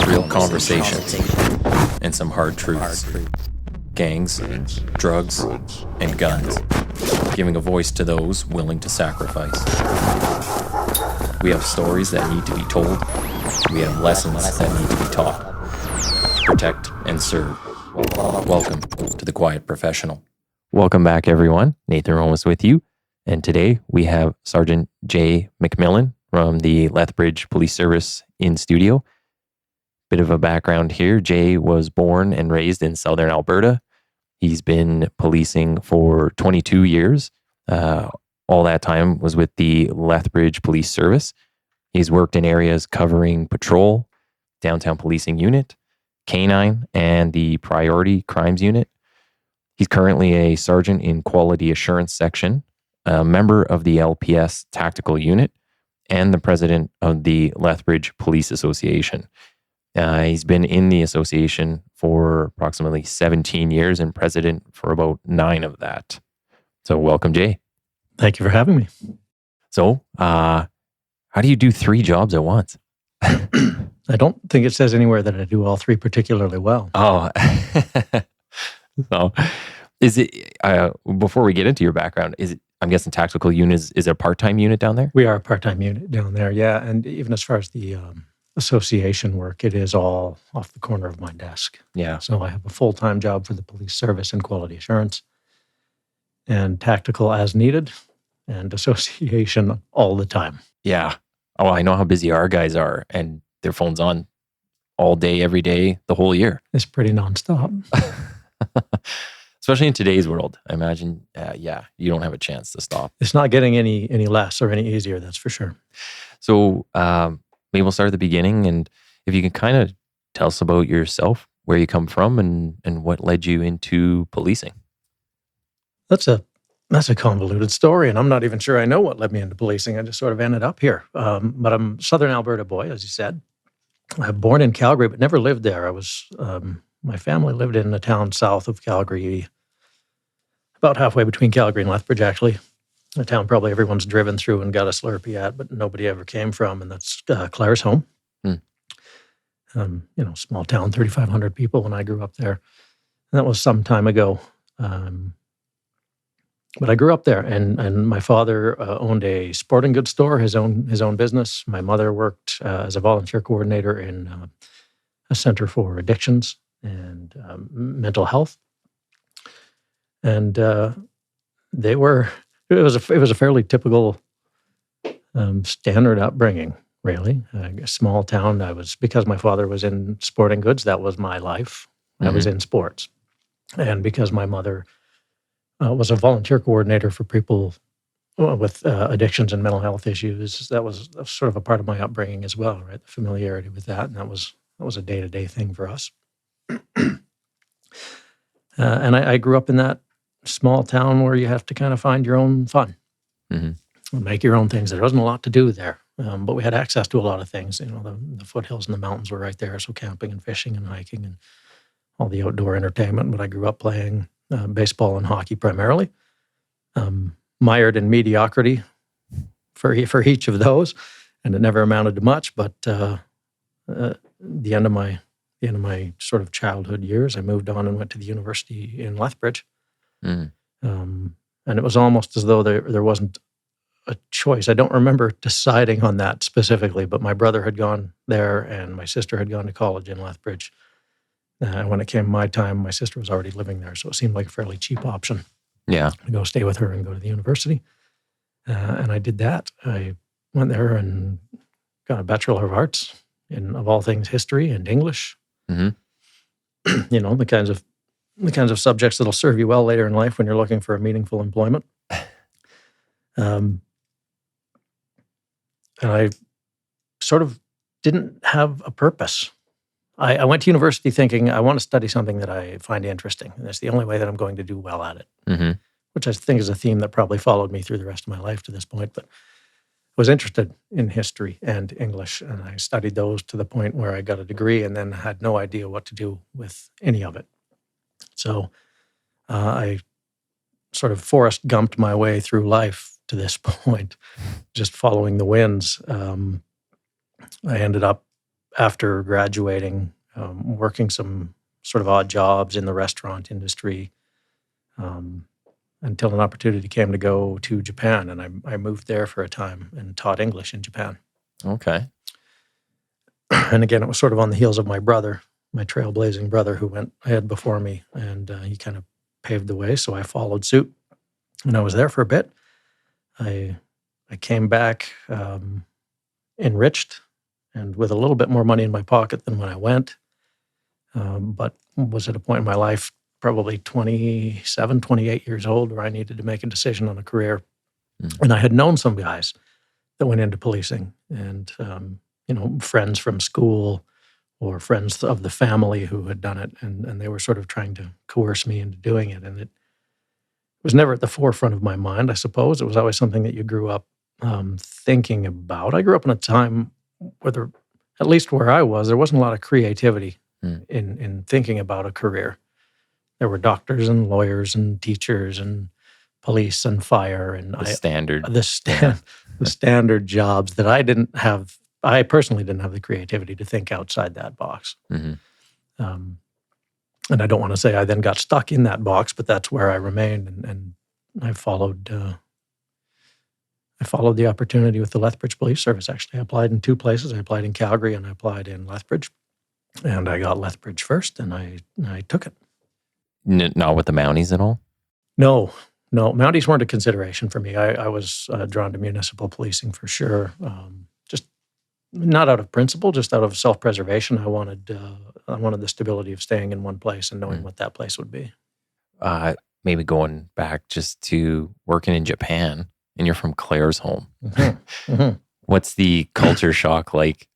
real conversations, and some hard truths. Gangs, drugs, and guns. Giving a voice to those willing to sacrifice. We have stories that need to be told. We have lessons that need to be taught. Protect and serve. Welcome to The Quiet Professional. Welcome back, everyone. Nathan Romas with you. And today we have Sergeant J. McMillan from the Lethbridge Police Service in studio. Bit of a background here. Jay was born and raised in southern Alberta. He's been policing for 22 years. All that time was with the Lethbridge Police Service. He's worked in areas covering patrol, downtown policing unit, canine, and the priority crimes unit. He's currently a sergeant in quality assurance section, a member of the LPS tactical unit, and the president of the Lethbridge Police Association. He's been in the association for approximately 17 years and president for about 9 of that. So welcome, Jay. Thank you for having me. So how do you do 3 jobs at once? I don't think it says anywhere that I do all 3 particularly well. Oh, so is it, before we get into your background, is it, I'm guessing tactical unit is a part-time unit down there? We are a part-time unit down there, yeah. And even as far as the association work, it is all off the corner of my desk. Yeah. So I have a full-time job for the police service and quality assurance, and tactical as needed, and association all the time. Yeah. Oh, I know how busy our guys are, and their phone's on all day, every day, the whole year. It's pretty nonstop. Especially in today's world. I imagine, you don't have a chance to stop. It's not getting any less or any easier, that's for sure. So maybe we'll start at the beginning, and if you can kind of tell us about yourself, where you come from, and what led you into policing. That's a convoluted story, and I'm not even sure I know what led me into policing. I just sort of ended up here. But I'm a Southern Alberta boy, as you said. I'm born in Calgary, but never lived there. My family lived in a town south of Calgary, about halfway between Calgary and Lethbridge, actually. A town probably everyone's driven through and got a Slurpee at, but nobody ever came from, and that's Clare's home. Small town, 3,500 people when I grew up there. And that was some time ago. But I grew up there, and my father owned a sporting goods store, his own business. My mother worked as a volunteer coordinator in a center for addictions and mental health. And it was a fairly typical standard upbringing, really. A small town. Because my father was in sporting goods, that was my life. I was in sports, and because my mother was a volunteer coordinator for people with addictions and mental health issues. That was sort of a part of my upbringing as well, right? The familiarity with that, and that was a day-to-day thing for us. And I grew up in that small town where you have to kind of find your own fun, make your own things. There wasn't a lot to do there, but we had access to a lot of things. The foothills and the mountains were right there, so camping and fishing and hiking and all the outdoor entertainment. But I grew up playing baseball and hockey primarily, mired in mediocrity for each of those, and it never amounted to much. But the end of my sort of childhood years, I moved on and went to the university in Lethbridge, and it was almost as though there wasn't a choice. I don't remember deciding on that specifically, but my brother had gone there, and my sister had gone to college in Lethbridge. And when it came my time, my sister was already living there, so it seemed like a fairly cheap option. Yeah, to go stay with her and go to the university. And I did that. I went there and got a Bachelor of Arts in, of all things, history and English. The kinds of subjects that'll serve you well later in life when you're looking for a meaningful employment. And I sort of didn't have a purpose. I went to university thinking I want to study something that I find interesting, and that's the only way that I'm going to do well at it, which I think is a theme that probably followed me through the rest of my life to this point. But I was interested in history and English, and I studied those to the point where I got a degree and then had no idea what to do with any of it. So I sort of Forrest Gumped my way through life to this point, just following the winds. I ended up after graduating, working some sort of odd jobs in the restaurant industry, until an opportunity came to go to Japan, and I moved there for a time and taught English in Japan. Okay. And again, it was sort of on the heels of my brother, my trailblazing brother, who went ahead before me, and he kind of paved the way, so I followed suit. And I was there for a bit. I came back enriched and with a little bit more money in my pocket than when I went, but was at a point in my life, probably 27, 28 years old, where I needed to make a decision on a career. And I had known some guys that went into policing, and friends from school or friends of the family who had done it, and they were sort of trying to coerce me into doing it. And it was never at the forefront of my mind, I suppose. It was always something that you grew up thinking about. I grew up in a time where at least where I was, there wasn't a lot of creativity in thinking about a career. There were doctors and lawyers and teachers and police and fire and the standard jobs that I didn't have. I personally didn't have the creativity to think outside that box. And I don't want to say I then got stuck in that box, but that's where I remained, and I followed the opportunity with the Lethbridge Police Service. Actually, I applied in two places. I applied in Calgary and I applied in Lethbridge, and I got Lethbridge first, and I took it. Not with the Mounties at all? No, Mounties weren't a consideration for me. I was drawn to municipal policing for sure. Just not out of principle, just out of self-preservation. I wanted the stability of staying in one place and knowing what that place would be. Maybe going back just to working in Japan, and you're from Claire's home. What's the culture shock like?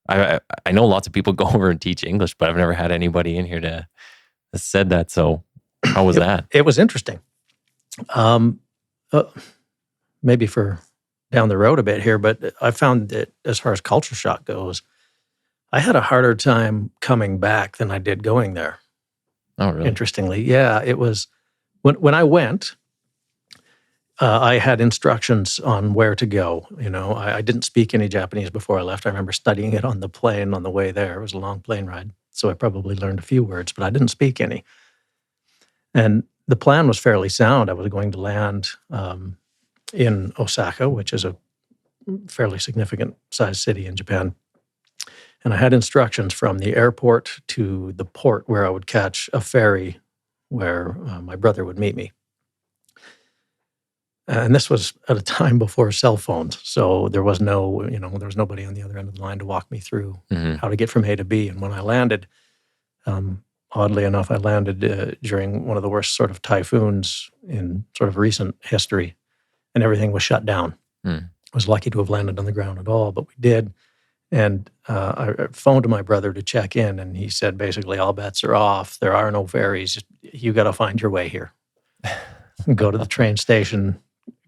I know lots of people go over and teach English, but I've never had anybody in here that said that. So how was that? It was interesting. Maybe for down the road a bit here, but I found that as far as culture shock goes, I had a harder time coming back than I did going there. Oh, really? Interestingly. Yeah, it was, when I went, I had instructions on where to go. I didn't speak any Japanese before I left. I remember studying it on the plane on the way there. It was a long plane ride, so I probably learned a few words, but I didn't speak any. And the plan was fairly sound. I was going to land in Osaka, which is a fairly significant sized city in Japan. And I had instructions from the airport to the port where I would catch a ferry where my brother would meet me. And this was at a time before cell phones. So there was there was nobody on the other end of the line to walk me through how to get from A to B. And when I landed, oddly enough, I landed during one of the worst sort of typhoons in sort of recent history, and everything was shut down. I was lucky to have landed on the ground at all, but we did. And I phoned my brother to check in, and he said, basically, all bets are off. There are no ferries. You got to find your way here. Go to the train station.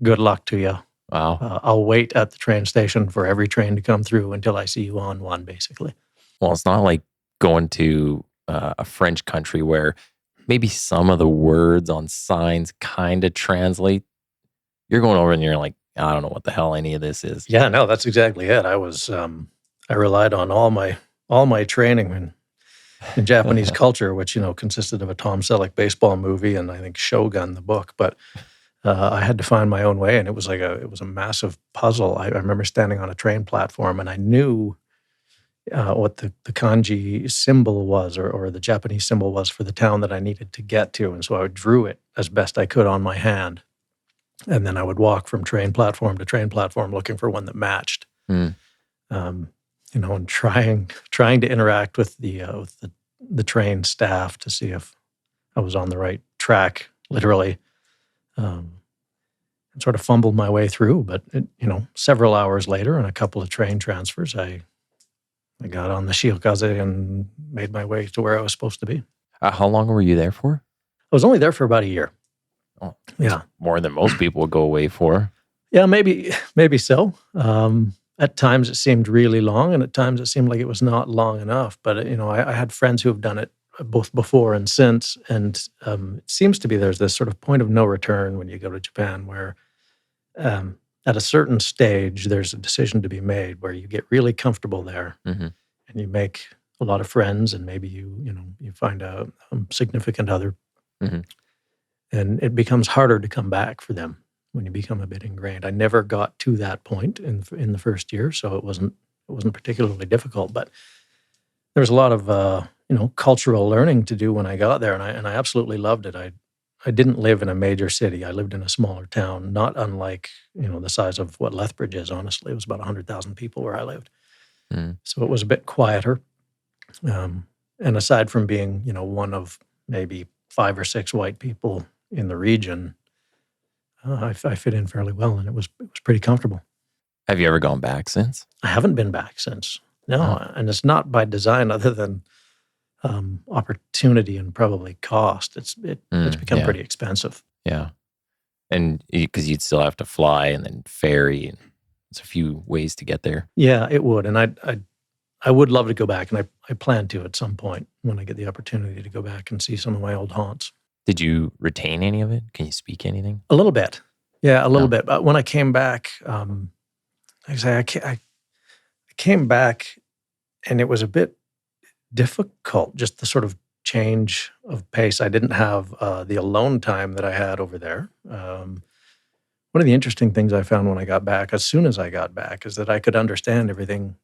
Good luck to you. Wow. I'll wait at the train station for every train to come through until I see you on one, basically. Well, it's not like going to a French country where maybe some of the words on signs kind of translate. You're going over and you're like, I don't know what the hell any of this is. Yeah, no, that's exactly it. I was, I relied on all my training in Japanese culture, which, consisted of a Tom Selleck baseball movie and I think Shogun, the book. But I had to find my own way, and it was a massive puzzle. I remember standing on a train platform, and I knew what the kanji symbol was, or the Japanese symbol was for the town that I needed to get to, and so I drew it as best I could on my hand, and then I would walk from train platform to train platform looking for one that matched. And trying to interact with the train staff to see if I was on the right track, literally. And sort of fumbled my way through, but several hours later and a couple of train transfers, I got on the Shiokaze and made my way to where I was supposed to be. How long were you there for? I was only there for about a year. Oh, yeah. More than most people would go away for. Yeah, maybe so. At times it seemed really long, and at times it seemed like it was not long enough. But, I had friends who have done it both before and since, and it seems to be there's this sort of point of no return when you go to Japan where at a certain stage there's a decision to be made where you get really comfortable there, and you make a lot of friends, and maybe you find a significant other, Mm-hmm. and it becomes harder to come back for them when you become a bit ingrained. I never got to that point in the first year, so it wasn't particularly difficult. But there was a lot of cultural learning to do when I got there, and I absolutely loved it. I didn't live in a major city. I lived in a smaller town, not unlike the size of what Lethbridge is. Honestly, it was about 100,000 people where I lived, so it was a bit quieter. And aside from being one of maybe 5 or 6 white people in the region, I fit in fairly well, and it was pretty comfortable. Have you ever gone back since? I haven't been back since. No, and it's not by design, other than opportunity and probably cost. It's become pretty expensive. Yeah, and because you'd still have to fly and then ferry, and there's a few ways to get there. Yeah, it would, and I would love to go back, and I plan to at some point when I get the opportunity to go back and see some of my old haunts. Did you retain any of it? Can you speak anything? A little bit. Yeah, a little bit. But when I came back, I came back, and it was a bit difficult, just the sort of change of pace. I didn't have the alone time that I had over there. One of the interesting things I found when I got back, as soon as I got back, is that I could understand everything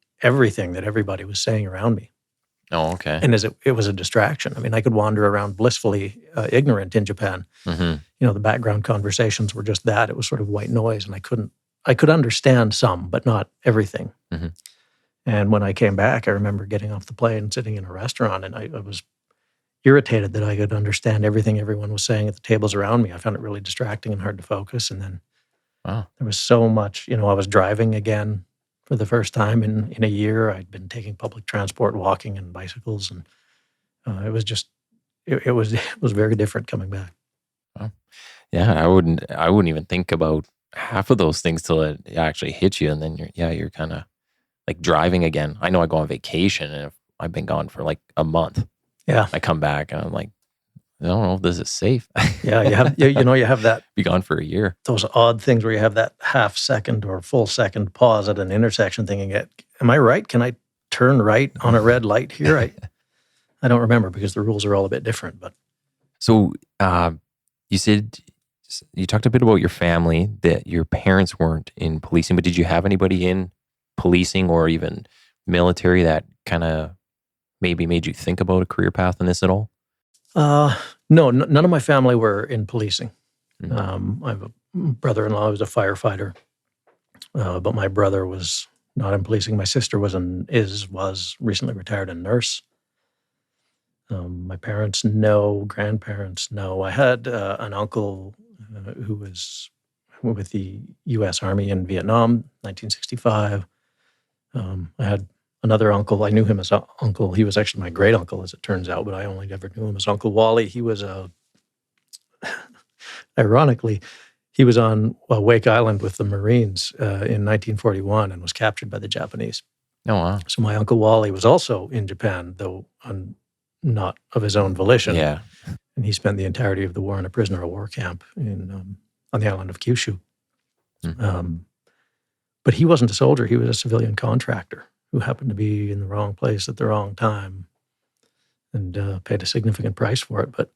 that everybody was saying around me. Oh, okay. And it was a distraction. I mean, I could wander around blissfully ignorant in Japan. Mm-hmm. The background conversations were just that. It was sort of white noise, and I could understand some, but not everything. Mm-hmm. And when I came back, I remember getting off the plane and sitting in a restaurant, and I was irritated that I could understand everything everyone was saying at the tables around me. I found it really distracting and hard to focus. And then there was so much, I was driving again for the first time in a year. I'd been taking public transport, walking, and bicycles, and it was just it was very different coming back. Wow. Yeah, I wouldn't even think about half of those things till it actually hits you, and then you're kind of like driving again. I know I go on vacation, and if I've been gone for like a month. Yeah, I come back and I'm like, I don't know if this is safe. Yeah, you have that. Be gone for a year. Those odd things where you have that half second or full second pause at an intersection, thinking, "Am I right? Can I turn right on a red light here?" I don't remember, because the rules are all a bit different. But so you said you talked a bit about your family, that your parents weren't in policing, but did you have anybody in policing or even military that kind of maybe made you think about a career path in this at all? No, none of my family were in policing. Mm-hmm. I have a brother-in-law who was a firefighter, but my brother was not in policing. My sister was recently retired, a nurse. My parents, no. Grandparents, no. I had an uncle who was with the U.S. Army in Vietnam, 1965. I had another uncle. I knew him as uncle. He was actually my great uncle, as it turns out, but I only ever knew him as Uncle Wally. He was ironically, he was on Wake Island with the Marines in 1941 and was captured by the Japanese. Oh, wow. So my Uncle Wally was also in Japan, though not of his own volition. Yeah. And he spent the entirety of the war in a prisoner of war camp on the island of Kyushu. Mm-hmm. But he wasn't a soldier. He was a civilian contractor who happened to be in the wrong place at the wrong time and paid a significant price for it. But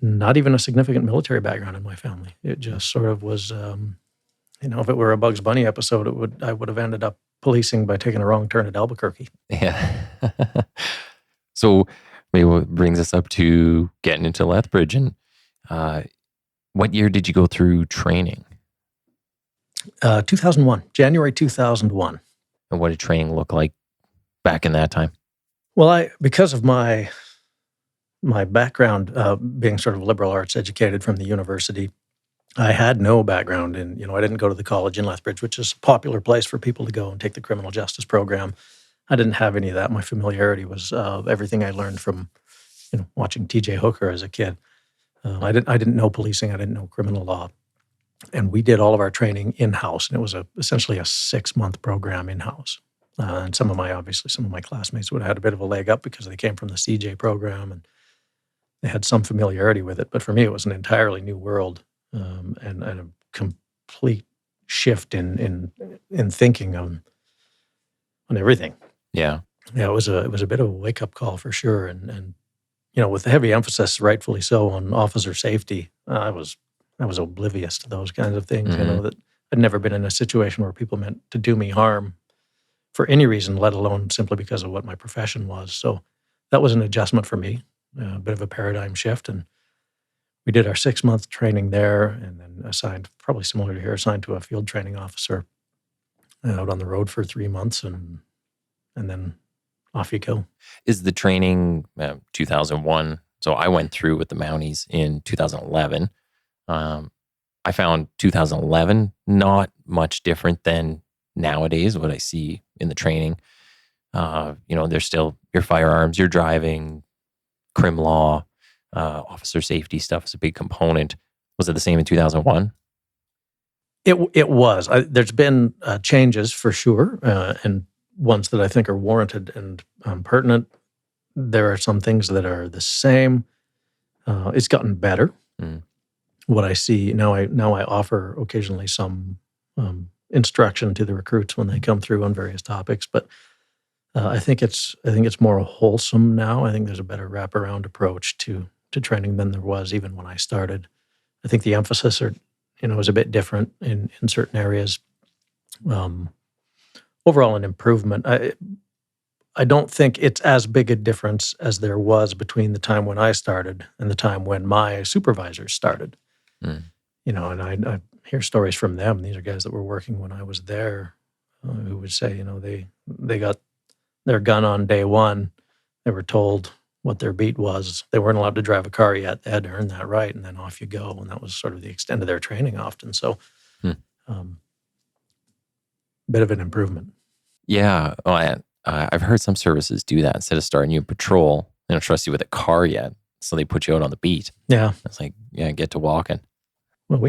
not even a significant military background in my family. It just sort of was, if it were a Bugs Bunny episode, I would have ended up policing by taking a wrong turn at Albuquerque. Yeah. So maybe what brings us up to getting into Lethbridge, and what year did you go through training? 2001, January 2001. And what did training look like back in that time? Well, because of my background, being sort of liberal arts educated from the university, I had no background in, I didn't go to the college in Lethbridge, which is a popular place for people to go and take the criminal justice program. I didn't have any of that. My familiarity was everything I learned from, watching T.J. Hooker as a kid. I didn't know policing. I didn't know criminal law. And we did all of our training in-house, and it was essentially a 6-month program in-house. And some of my classmates would have had a bit of a leg up because they came from the CJ program and they had some familiarity with it. But for me, it was an entirely new world and a complete shift in thinking on everything. Yeah. Yeah, it was a bit of a wake up call for sure, and with the heavy emphasis, rightfully so, on officer safety, I was oblivious to those kinds of things. Mm-hmm. That I'd never been in a situation where people meant to do me harm for any reason, let alone simply because of what my profession was. So that was an adjustment for me, a bit of a paradigm shift, and we did our 6-month training there, and then assigned, probably similar to here, assigned to a field training officer out on the road for 3 months, and then off you go. Is the training 2001? So I went through with the Mounties in 2011. I found 2011 not much different than nowadays, what I see in the training. There's still your firearms, your driving, crim law, officer safety stuff is a big component. Was it the same in 2001? It was. There's been changes for sure, and ones that I think are warranted and pertinent. There are some things that are the same. It's gotten better. Mm. What I see now, I offer occasionally some instruction to the recruits when they come through on various topics, but I think it's more wholesome now. I think there's a better wraparound approach to training than there was even when I started. I think the emphasis is a bit different in certain areas. Overall, an improvement. I don't think it's as big a difference as there was between the time when I started and the time when my supervisors started. Mm. And I hear stories from them. These are guys that were working when I was there, who would say, they got their gun on day one. They were told what their beat was. They weren't allowed to drive a car yet. They had to earn that right, and then off you go. And that was sort of the extent of their training often. So, bit of an improvement. Yeah. I've heard some services do that. Instead of starting you in patrol, they don't trust you with a car yet, so they put you out on the beat. Yeah. It's like, get to walking. Well,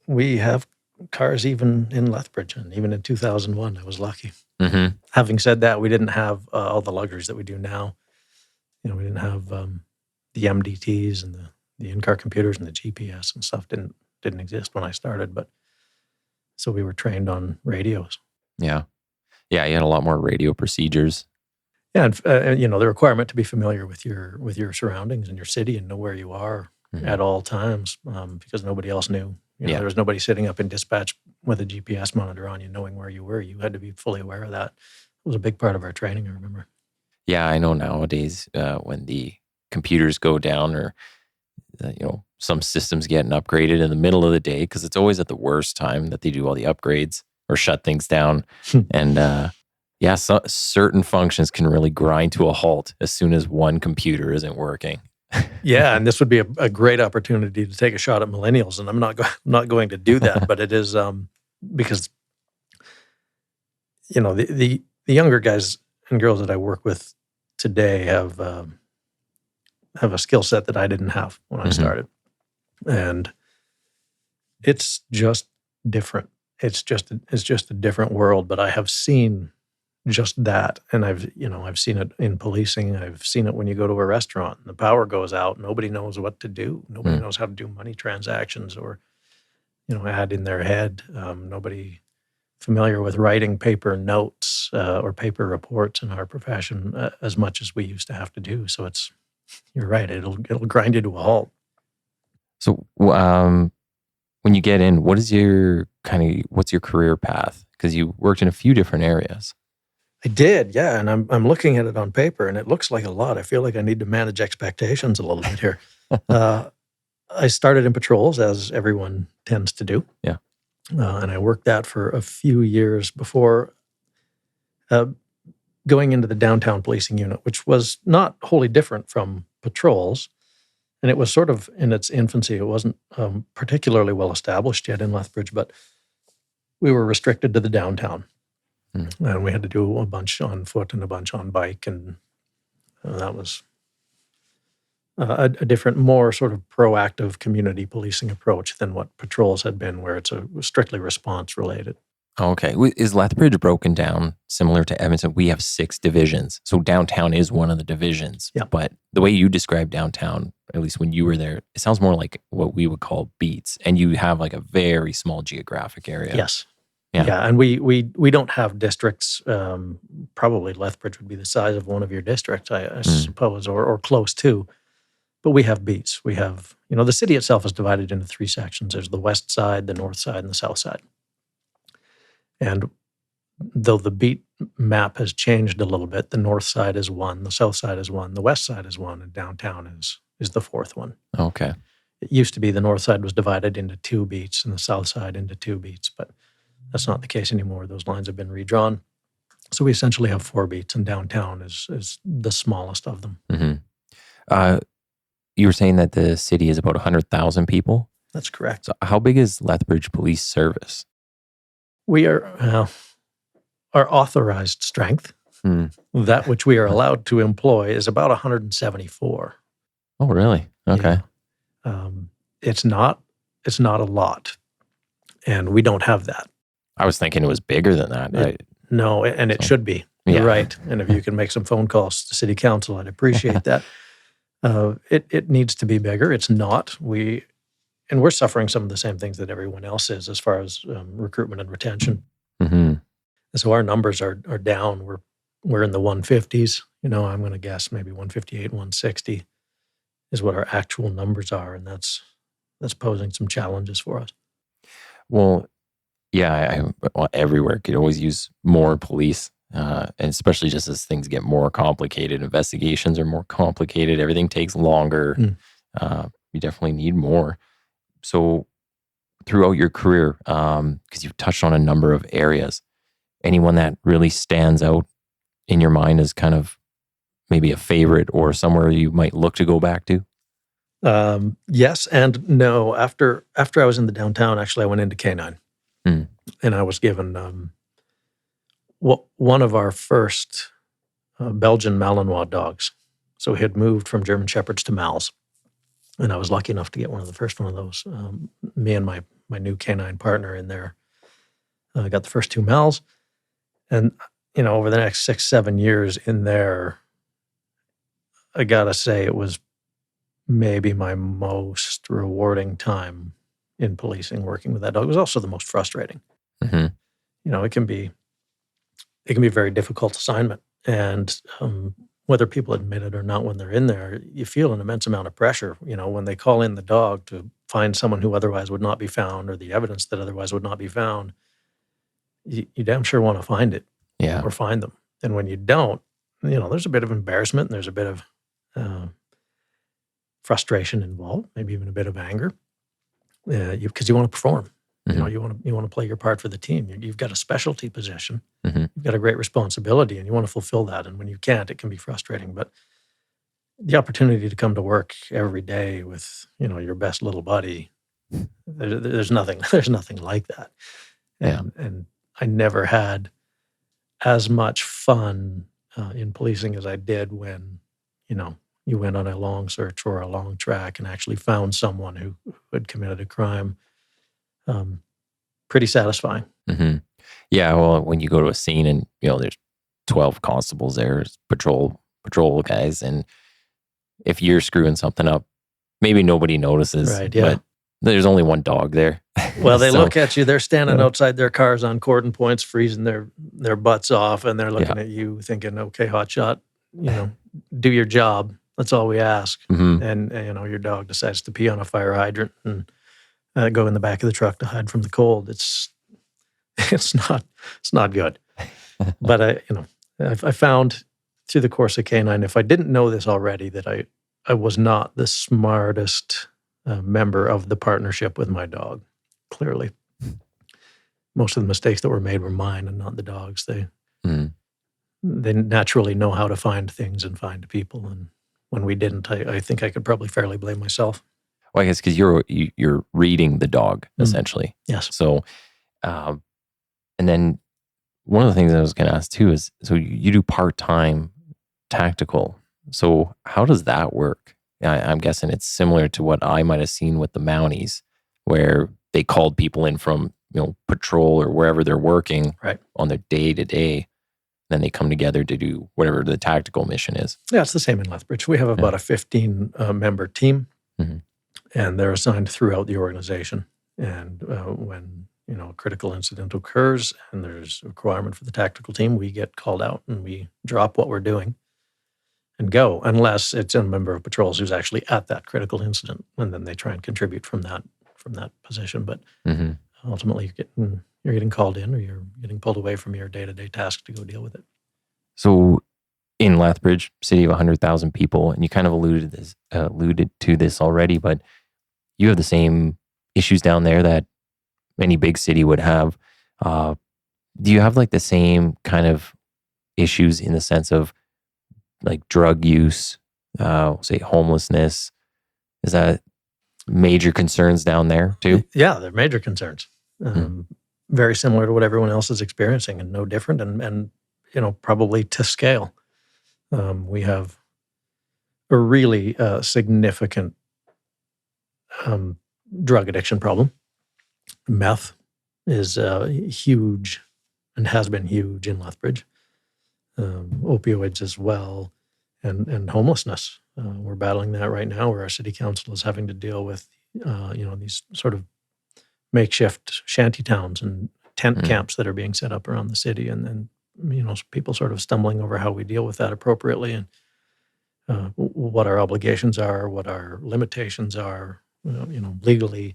we have cars even in Lethbridge, and even in 2001, I was lucky. Mm-hmm. Having said that, we didn't have all the luxuries that we do now. We didn't have the MDTs and the in-car computers and the GPS and stuff didn't exist when I started. But so we were trained on radios. Yeah. Yeah, you had a lot more radio procedures. Yeah, and the requirement to be familiar with your surroundings and your city and know where you are at all times, because nobody else knew. There was nobody sitting up in dispatch with a GPS monitor on you, knowing where you were. You had to be fully aware of that. It was a big part of our training, I remember. Yeah, I know nowadays when the computers go down or some systems getting upgraded in the middle of the day, because it's always at the worst time that they do all the upgrades or shut things down. And certain functions can really grind to a halt as soon as one computer isn't working. Yeah, and this would be a great opportunity to take a shot at millennials, and I'm not going to do that, but it is because the younger guys and girls that I work with today have a skill set that I didn't have when I started, and it's just different. It's just a different world. But I have seen just that, and I've seen it in policing. I've seen it when you go to a restaurant and the power goes out. Nobody knows what to do. Nobody knows how to do money transactions or add in their head. Nobody familiar with writing paper notes or paper reports in our profession as much as we used to have to do. So you're right. It'll grind you to a halt. So when you get in, what's your career path? Because you worked in a few different areas. I did, yeah, and I'm looking at it on paper, and it looks like a lot. I feel like I need to manage expectations a little bit here. I started in patrols, as everyone tends to do. Yeah. And I worked that for a few years before going into the downtown policing unit, which was not wholly different from patrols. And it was sort of in its infancy. It wasn't particularly well established yet in Lethbridge, but we were restricted to the downtown. And we had to do a bunch on foot and a bunch on bike. And that was a different, more sort of proactive community policing approach than what patrols had been, where it's strictly response related. Okay. Is Lethbridge broken down similar to Edmonton? We have 6 divisions. So downtown is one of the divisions. Yeah. But the way you describe downtown, at least when you were there, it sounds more like what we would call beats. And you have like a very small geographic area. Yes. Yeah, and we don't have districts. Probably Lethbridge would be the size of one of your districts, I suppose, or close to. But we have beats. We have, the city itself is divided into 3 sections. There's the west side, the north side, and the south side. And though the beat map has changed a little bit, the north side is one, the south side is one, the west side is one, and downtown is the 4th one. Okay. It used to be the north side was divided into 2 beats and the south side into 2 beats, but that's not the case anymore. Those lines have been redrawn. So we essentially have 4 beats, and downtown is the smallest of them. Mm-hmm. You were saying that the city is about 100,000 people? That's correct. So how big is Lethbridge Police Service? We are, our authorized strength, that which we are allowed to employ, is about 174. Oh, really? Okay. Yeah. It's not a lot, and we don't have that. I was thinking it was bigger than that. No, and it should be. You're right. And if you can make some phone calls to city council, I'd appreciate that. It needs to be bigger. It's not. We're suffering some of the same things that everyone else is as far as recruitment and retention. Mm-hmm. So our numbers are down. We're in the 150s. I'm going to guess maybe 158, 160 is what our actual numbers are, and that's posing some challenges for us. Well, yeah, everywhere could always use more police, and especially just as things get more complicated, investigations are more complicated, everything takes longer. You definitely need more. So throughout your career, because you've touched on a number of areas, anyone that really stands out in your mind as kind of maybe a favorite or somewhere you might look to go back to? Yes and no. After I was in the downtown, actually, I went into K9. And I was given one of our first Belgian Malinois dogs. So we had moved from German Shepherds to Mals. And I was lucky enough to get one of the first one of those. Me and my new K9 partner in there got the first 2 Mals. And, over the next 6-7 years in there, I got to say it was maybe my most rewarding time in policing, working with that dog. It was also the most frustrating. Mm-hmm. It can be a very difficult assignment. And whether people admit it or not when they're in there, you feel an immense amount of pressure, when they call in the dog to find someone who otherwise would not be found or the evidence that otherwise would not be found. You damn sure want to find it or find them. And when you don't, there's a bit of embarrassment and there's a bit of frustration involved, maybe even a bit of anger, because you want to perform. Mm-hmm. You want to play your part for the team. You've got a specialty position. Mm-hmm. You've got a great responsibility, and you want to fulfill that. And when you can't, it can be frustrating. But the opportunity to come to work every day with your best little buddy, there's nothing like that. And I never had as much fun in policing as I did when you went on a long search or a long track and actually found someone who had committed a crime. Pretty satisfying. Mm-hmm. Yeah, well, when you go to a scene and there's 12 constables there, patrol guys, and if you're screwing something up, maybe nobody notices. Right? Yeah. But there's only one dog there. Well, they look at you. They're standing outside their cars on cordon points, freezing their butts off, and they're looking at you, thinking, "Okay, hotshot, do your job. That's all we ask." Mm-hmm. And your dog decides to pee on a fire hydrant and go in the back of the truck to hide from the cold. It's not good. But I found through the course of K9, if I didn't know this already, that I was not the smartest member of the partnership with my dog. Clearly, most of the mistakes that were made were mine and not the dog's. They naturally know how to find things and find people, and when we didn't, I think I could probably fairly blame myself. Well, I guess because you're reading the dog essentially. Yes. So, and then one of the things I was going to ask too is, so you do part-time tactical. So how does that work? I'm guessing it's similar to what I might have seen with the Mounties, where they called people in from patrol or wherever they're working on their day-to-day. Then they come together to do whatever the tactical mission is. Yeah, it's the same in Lethbridge. We have about a 15-member team, and they're assigned throughout the organization. And when a critical incident occurs and there's a requirement for the tactical team, we get called out and we drop what we're doing and go, unless it's a member of patrols who's actually at that critical incident, and then they try and contribute from that position. But ultimately, you're getting called in, or you're getting pulled away from your day-to-day task to go deal with it. So in Lethbridge, city of 100,000 people, and you kind of alluded to this already, but you have the same issues down there that any big city would have. Do you have like the same kind of issues in the sense of like drug use, say homelessness? Is that major concerns down there too? Yeah, they're major concerns. Very similar to what everyone else is experiencing, and no different, and probably to scale. We have a really significant drug addiction problem. Meth is huge and has been huge in Lethbridge. Opioids as well, and homelessness. We're battling that right now, where our city council is having to deal with these sort of makeshift shanty towns and tent camps that are being set up around the city, and people sort of stumbling over how we deal with that appropriately, and what our obligations are, what our limitations are, legally,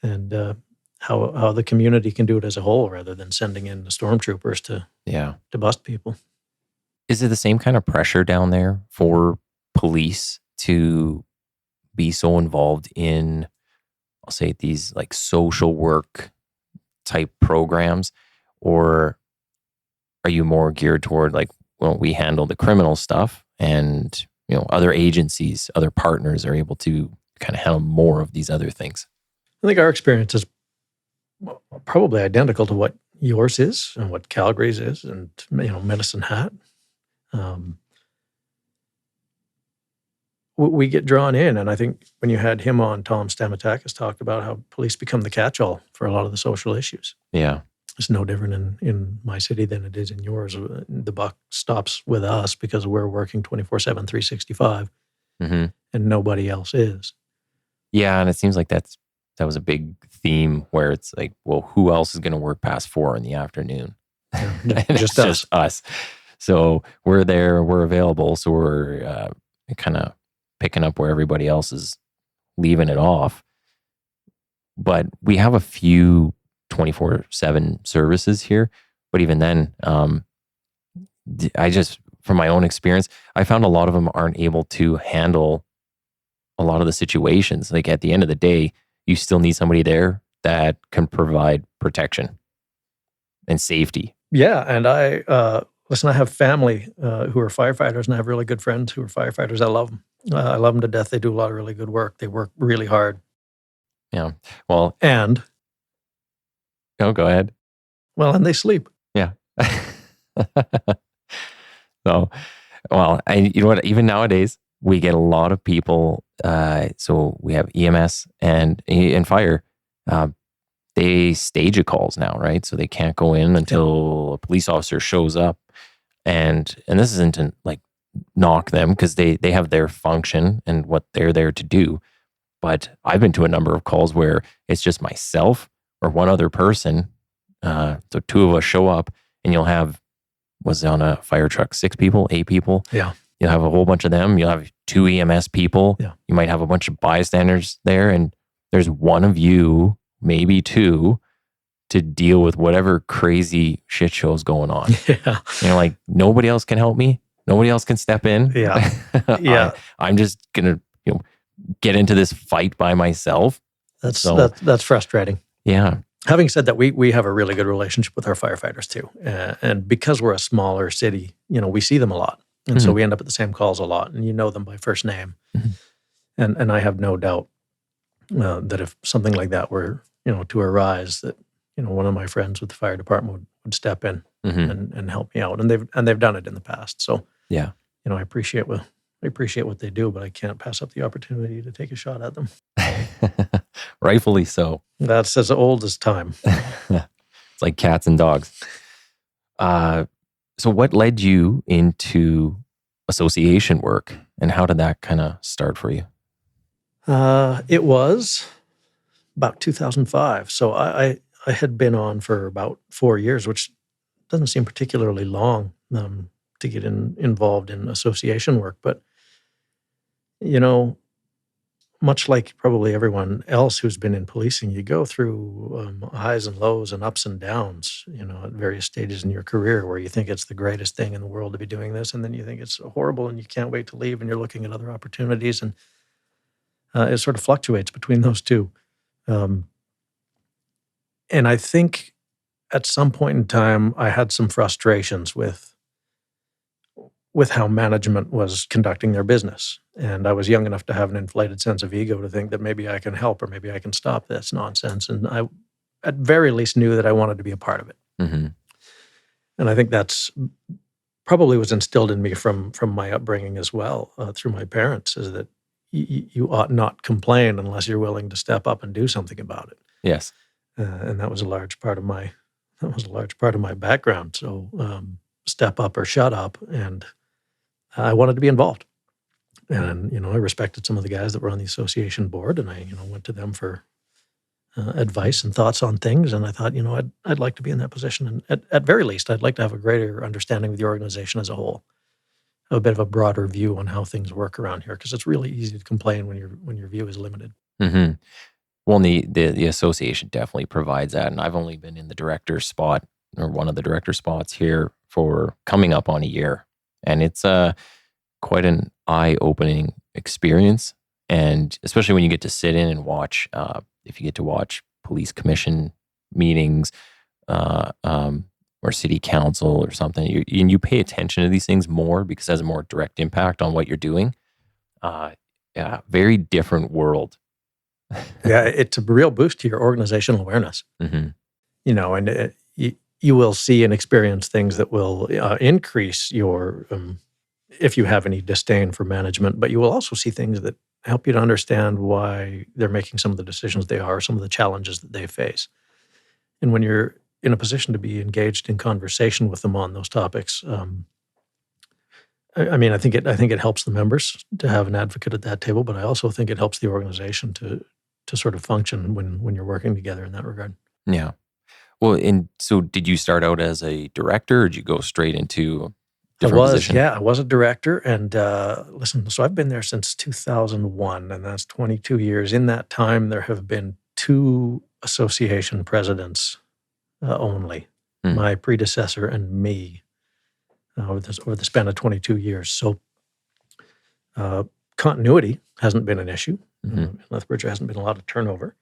and how the community can do it as a whole, rather than sending in the stormtroopers to bust people. Is it the same kind of pressure down there for police to be so involved in, I'll say, these like social work type programs, or are you more geared toward like, well, we handle the criminal stuff, and other agencies, other partners are able to kind of handle more of these other things? I think our experience is probably identical to what yours is and what Calgary's is, and Medicine Hat. We get drawn in, and I think when you had him on, Tom Stamatakis talked about how police become the catch-all for a lot of the social issues. Yeah. It's no different in my city than it is in yours. The buck stops with us because we're working 24/7, 365, and nobody else is. Yeah, and it seems like that was a big theme, where it's like, well, who else is going to work past 4 in the afternoon? Yeah, just us. So we're there, we're available, so we're kind of picking up where everybody else is leaving it off. But we have a few 24/7 services here, but even then, I just, from my own experience, I found a lot of them aren't able to handle a lot of the situations. Like at the end of the day, you still need somebody there that can provide protection and safety. Yeah, and I have family who are firefighters, and I have really good friends who are firefighters. I love them. I love them to death. They do a lot of really good work. They work really hard. Yeah. Well, and go ahead. Well, and they sleep. Yeah. So, well, you know what? Even nowadays, we get a lot of people. So we have EMS and fire. They stage a calls now, right? So they can't go in until a police officer shows up. And this isn't to like knock them, because they have their function and what they're there to do. But I've been to a number of calls where it's just myself or one other person. So 2 of us show up, and you'll have, was it on a fire truck, 6 people, 8 people? Yeah. You'll have a whole bunch of them. You'll have 2 EMS people. Yeah. You might have a bunch of bystanders there, and there's one of you, maybe 2, to deal with whatever crazy shit show's going on. Yeah. Like, nobody else can help me. Nobody else can step in. Yeah. Yeah. I'm just going to, get into this fight by myself. That's frustrating. Yeah. Having said that, we have a really good relationship with our firefighters too. And because we're a smaller city, we see them a lot. And so we end up at the same calls a lot, and you know them by first name. And I have no doubt that if something like that were, to arise, that, one of my friends with the fire department would step in and help me out. And they've done it in the past. So yeah, I appreciate what they do, but I can't pass up the opportunity to take a shot at them. Rightfully so. That's as old as time. It's like cats and dogs. So what led you into association work, and how did that kind of start for you? It was about 2005. So I I had been on for about 4 years, which doesn't seem particularly long to get involved in association work. But, you know, much like probably everyone else who's been in policing, you go through highs and lows and ups and downs, at various stages in your career where you think it's the greatest thing in the world to be doing this. And then you think it's horrible and you can't wait to leave and you're looking at other opportunities. And it sort of fluctuates between those two. And I think at some point in time, I had some frustrations with how management was conducting their business. And I was young enough to have an inflated sense of ego to think that maybe I can help or maybe I can stop this nonsense. And I, at very least, knew that I wanted to be a part of it. Mm-hmm. And I think that's probably was instilled in me from my upbringing as well, through my parents, is that you ought not complain unless you're willing to step up and do something about it. Yes. And that was a large part of my background. So step up or shut up. And I wanted to be involved. And, I respected some of the guys that were on the association board, and I, went to them for advice and thoughts on things. And I thought, I'd like to be in that position. And at very least, I'd like to have a greater understanding of the organization as a whole, have a bit of a broader view on how things work around here, because it's really easy to complain when your view is limited. Mm-hmm. Well, the association definitely provides that. And I've only been in the director spot, or one of the director spots here, for coming up on a year. And it's quite an eye-opening experience. And especially when you get to sit in and watch, if you get to watch police commission meetings or city council or something, you pay attention to these things more because it has a more direct impact on what you're doing. Very different world. Yeah, it's a real boost to your organizational awareness. Mm-hmm. And you will see and experience things that will increase your, if you have any disdain for management, but you will also see things that help you to understand why they're making some of the decisions they are, some of the challenges that they face. And when you're in a position to be engaged in conversation with them on those topics, I think it helps the members to have an advocate at that table, but I also think it helps the organization to sort of function when you're working together in that regard. Yeah. Well, and so did you start out as a director, or did you go straight into a different position? Yeah, I was a director. And so I've been there since 2001, and that's 22 years. In that time, there have been 2 association presidents only, my predecessor and me, over the span of 22 years. So continuity hasn't been an issue. In Lethbridge, there hasn't been a lot of turnover.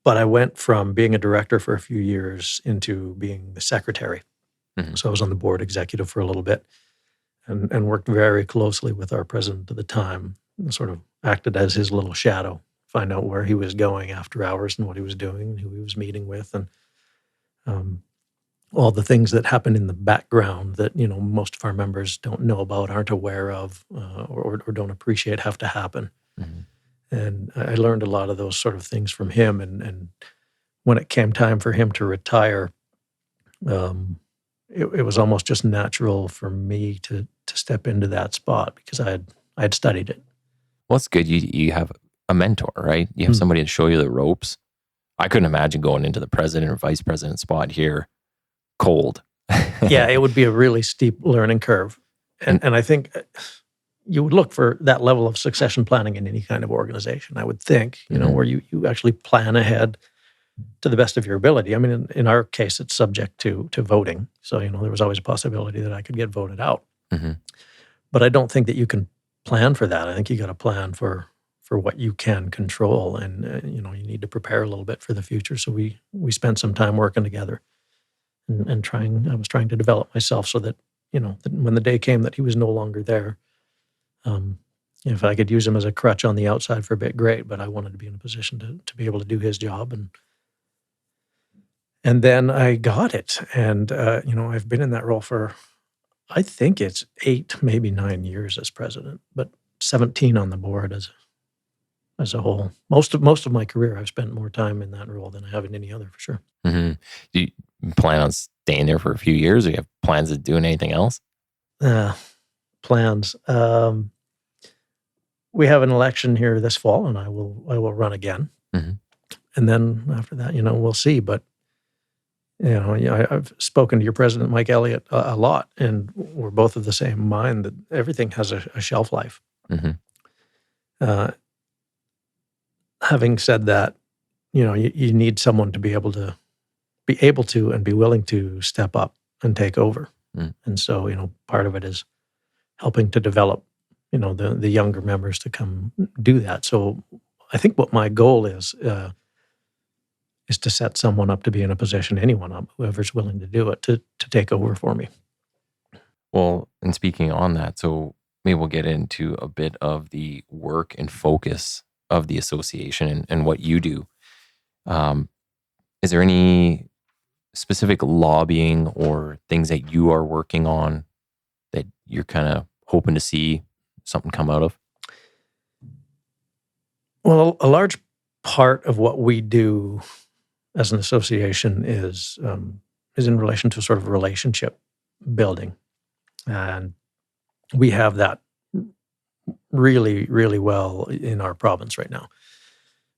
But I went from being a director for a few years into being the secretary. Mm-hmm. So I was on the board executive for a little bit and worked very closely with our president at the time, and sort of acted as his little shadow, find out where he was going after hours and what he was doing and who he was meeting with, and all the things that happen in the background that, most of our members don't know about, aren't aware of, or don't appreciate have to happen. Mm-hmm. And I learned a lot of those sort of things from him. And when it came time for him to retire, it was almost just natural for me to step into that spot because I had studied it. Well, it's good. You have a mentor, right? You have somebody to show you the ropes. I couldn't imagine going into the president or vice president spot here cold. Yeah, it would be a really steep learning curve. And I think you would look for that level of succession planning in any kind of organization, I would think, where you actually plan ahead to the best of your ability. I mean, in our case, it's subject to voting. So, there was always a possibility that I could get voted out. Mm-hmm. But I don't think that you can plan for that. I think you got to plan for what you can control. And, you need to prepare a little bit for the future. So we spent some time working together and I was trying to develop myself so that, that when the day came that he was no longer there, if I could use him as a crutch on the outside for a bit, great, but I wanted to be in a position to be able to do his job. And then I got it. And, I've been in that role for, I think it's 8, maybe 9 years as president, but 17 on the board as a whole. Most of my career, I've spent more time in that role than I have in any other, for sure. Mm-hmm. Do you plan on staying there for a few years, or you have plans of doing anything else? Plans. we have an election here this fall, and I will run again. Mm-hmm. And then after that, we'll see. But I've spoken to your president, Mike Elliott, a lot, and we're both of the same mind that everything has a shelf life. Mm-hmm. Having said that, you need someone to be able to and be willing to step up and take over. Mm. And so, part of it is helping to develop, the younger members to come do that. So I think what my goal is to set someone up to be in a position, whoever's willing to do it, to take over for me. Well, and speaking on that, so maybe we'll get into a bit of the work and focus of the association and what you do. Is there any specific lobbying or things that you are working on that you're kind of hoping to see something come out of? Well, a large part of what we do as an association is in relation to sort of relationship building. And we have that really, really well in our province right now.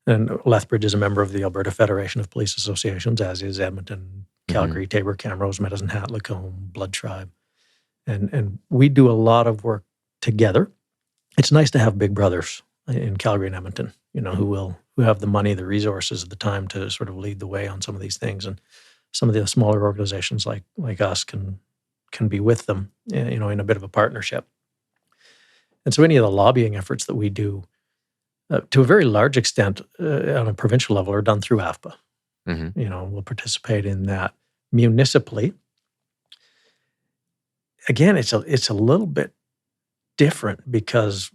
And Lethbridge is a member of the Alberta Federation of Police Associations, as is Edmonton, Calgary, Taber, Camrose, Medicine Hat, Lacombe, Blood Tribe. And we do a lot of work together. It's nice to have big brothers in Calgary and Edmonton, who have the money, the resources, the time to sort of lead the way on some of these things. And some of the smaller organizations like us can be with them, in a bit of a partnership. And so any of the lobbying efforts that we do, to a very large extent, on a provincial level, are done through AFPA. Mm-hmm. We'll participate in that municipally. Again, it's a little bit different because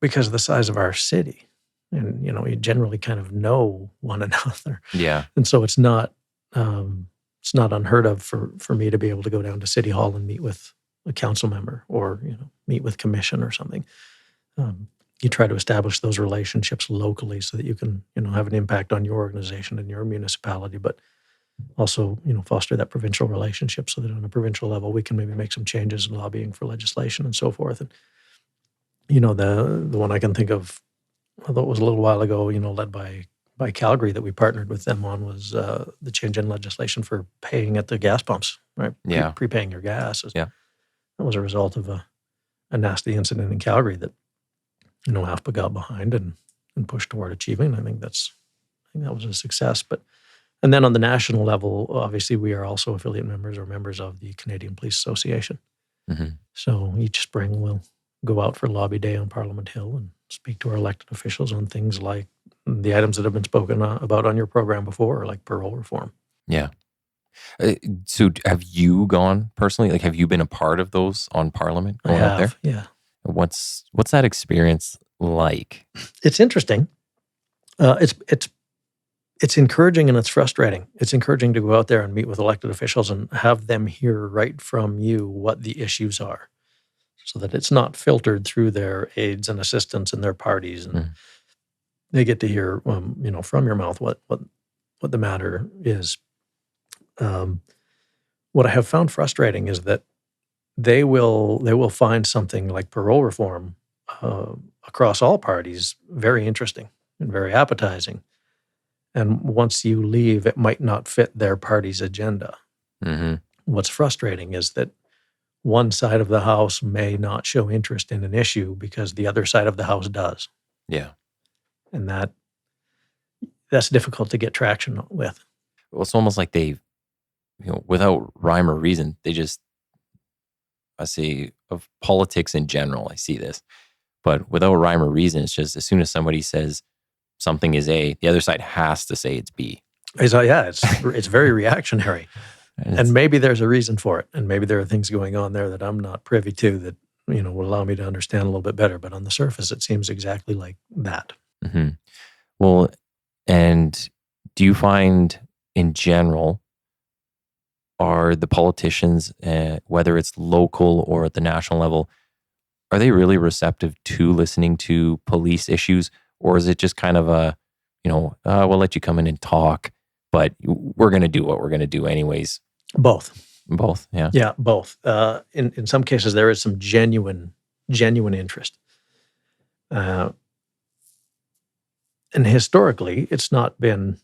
of the size of our city, and we generally kind of know one another. Yeah, and so it's not unheard of for me to be able to go down to City Hall and meet with a council member, or meet with commission or something. You try to establish those relationships locally so that you can, have an impact on your organization and your municipality, but also, foster that provincial relationship so that on a provincial level, we can maybe make some changes in lobbying for legislation and so forth. And, the one I can think of, although it was a little while ago, led by Calgary that we partnered with them on, was the change in legislation for paying at the gas pumps, right? Yeah. Prepaying your gas. Yeah. That was a result of a nasty incident in Calgary that, AFPA got behind and pushed toward achieving. I think that was a success. And then on the national level, obviously, we are also affiliate members or members of the Canadian Police Association. Mm-hmm. So each spring we'll go out for Lobby Day on Parliament Hill and speak to our elected officials on things like the items that have been spoken about on your program before, like parole reform. Yeah. So have you gone personally? Like, have you been a part of those on Parliament going out there? Yeah. What's that experience like? It's interesting. It's encouraging and it's frustrating. It's encouraging to go out there and meet with elected officials and have them hear right from you what the issues are, so that it's not filtered through their aides and assistants and their parties, and they get to hear, from your mouth what the matter is. What I have found frustrating is that they will find something like parole reform across all parties very interesting and very appetizing. And once you leave, it might not fit their party's agenda. Mm-hmm. What's frustrating is that one side of the House may not show interest in an issue because the other side of the House does. Yeah. And that's difficult to get traction with. Well, it's almost like they, without rhyme or reason, they just, I say, of politics in general, I see this. But without rhyme or reason, it's just as soon as somebody says something is A, the other side has to say it's B. It's very reactionary. And maybe there's a reason for it. And maybe there are things going on there that I'm not privy to that, will allow me to understand a little bit better. But on the surface, it seems exactly like that. Mm-hmm. Well, and do you find in general, are the politicians, whether it's local or at the national level, are they really receptive to listening to police issues? Or is it just kind of a, we'll let you come in and talk, but we're going to do what we're going to do anyways? Both, yeah. Yeah, both. In some cases, there is some genuine interest. And historically, it's not been,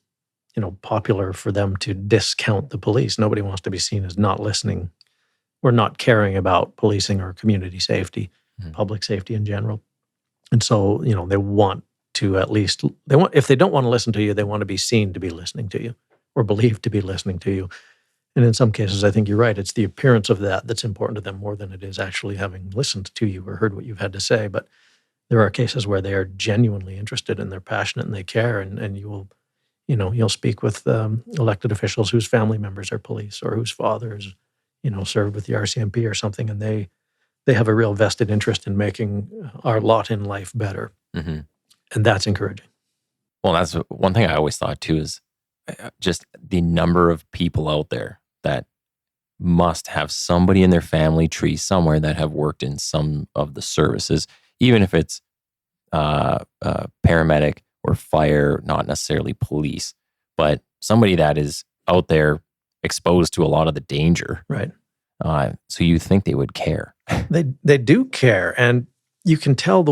popular for them to discount the police. Nobody wants to be seen as not listening or not caring about policing or community safety, public safety in general. And so, they want to at least, if they don't want to listen to you, they want to be seen to be listening to you or believed to be listening to you. And in some cases, I think you're right. It's the appearance of that that's important to them more than it is actually having listened to you or heard what you've had to say. But there are cases where they are genuinely interested and they're passionate and they care, and you will, you'll speak with elected officials whose family members are police or whose fathers, served with the RCMP or something, and they have a real vested interest in making our lot in life better. Mm-hmm. And that's encouraging. Well, that's one thing I always thought too, is just the number of people out there that must have somebody in their family tree somewhere that have worked in some of the services, even if it's paramedic or fire, not necessarily police, but somebody that is out there exposed to a lot of the danger. Right. So you think they would care. They do care. And you can tell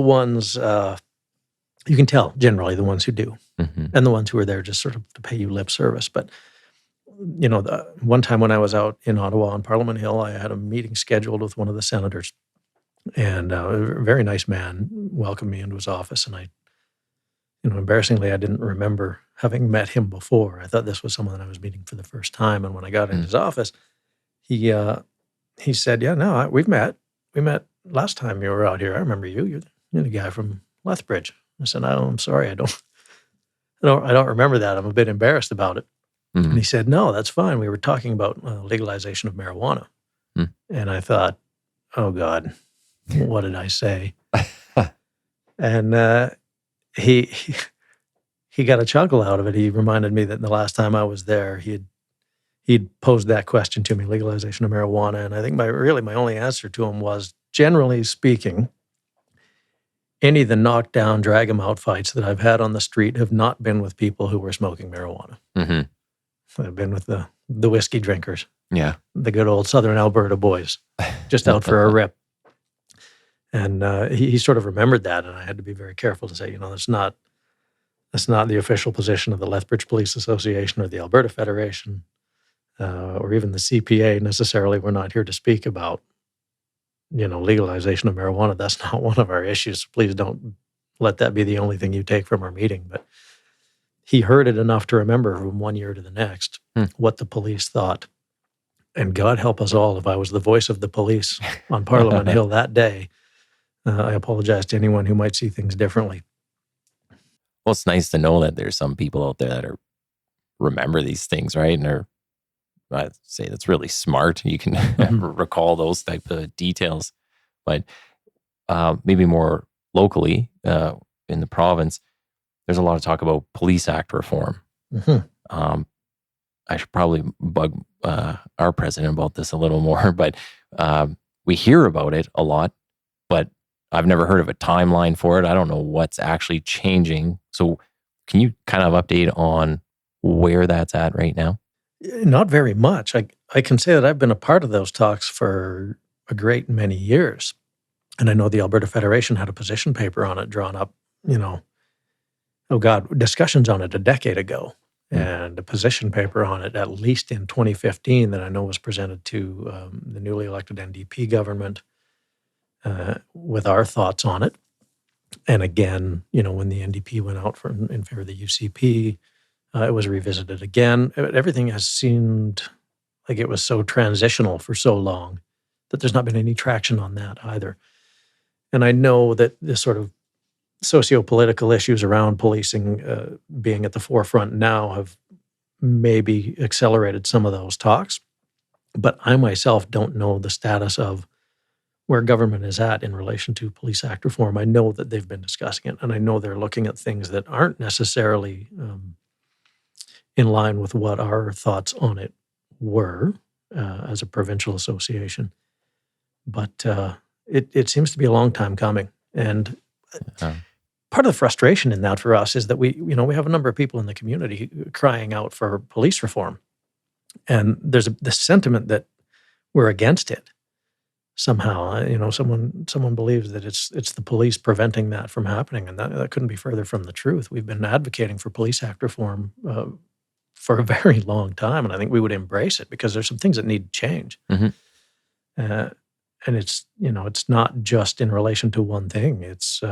generally the ones who do, and the ones who are there just sort of to pay you lip service. But, the one time when I was out in Ottawa on Parliament Hill, I had a meeting scheduled with one of the senators, and a very nice man welcomed me into his office. And embarrassingly, I didn't remember having met him before. I thought this was someone that I was meeting for the first time. And when I got in his office, he said, "Yeah, no, we've met. We met last time you were out here. I remember you. You're the guy from Lethbridge." I said, "Oh, I'm sorry. I don't remember that. I'm a bit embarrassed about it." And he said, "No, that's fine. We were talking about legalization of marijuana." And I thought, "Oh God, what did I say?" And he got a chuckle out of it. He reminded me that the last time I was there, he'd posed that question to me, legalization of marijuana. And I think my only answer to him was, generally speaking, any of the knockdown, drag 'em out fights that I've had on the street have not been with people who were smoking marijuana. Mm-hmm. I've been with the whiskey drinkers. Yeah. The good old Southern Alberta boys, just out for a rip. And he sort of remembered that, and I had to be very careful to say, that's not the official position of the Lethbridge Police Association or the Alberta Federation or even the CPA necessarily. We're not here to speak about, legalization of marijuana. That's not one of our issues. Please don't let that be the only thing you take from our meeting. But he heard it enough to remember from one year to the next what the police thought. And God help us all if I was the voice of the police on Parliament Hill that day. I apologize to anyone who might see things differently. Well, it's nice to know that there's some people out there that remember these things, right? And I'd say that's really smart. You can recall those type of details. But maybe more locally in the province, there's a lot of talk about Police Act reform. I should probably bug our president about this a little more, but we hear about it a lot, but I've never heard of a timeline for it. I don't know what's actually changing. So can you kind of update on where that's at right now? Not very much. I can say that I've been a part of those talks for a great many years. And I know the Alberta Federation had a position paper on it drawn up, discussions on it a decade ago. And a position paper on it, at least in 2015, that I know was presented to the newly elected NDP government with our thoughts on it. And again, when the NDP went out in favor of the UCP, it was revisited again. Everything has seemed like it was so transitional for so long that there's not been any traction on that either. And I know that this sort of socio-political issues around policing being at the forefront now have maybe accelerated some of those talks. But I myself don't know the status of where government is at in relation to Police Act reform. I know that they've been discussing it, and I know they're looking at things that aren't necessarily in line with what our thoughts on it were as a provincial association. But it seems to be a long time coming. And part of the frustration in that for us is that we have a number of people in the community crying out for police reform. And there's this sentiment that we're against it. somehow, someone believes that it's the police preventing that from happening, and that couldn't be further from the truth. We've been advocating for Police Act reform for a very long time, and I think we would embrace it because there's some things that need to change. Mhm. And it's not just in relation to one thing. It's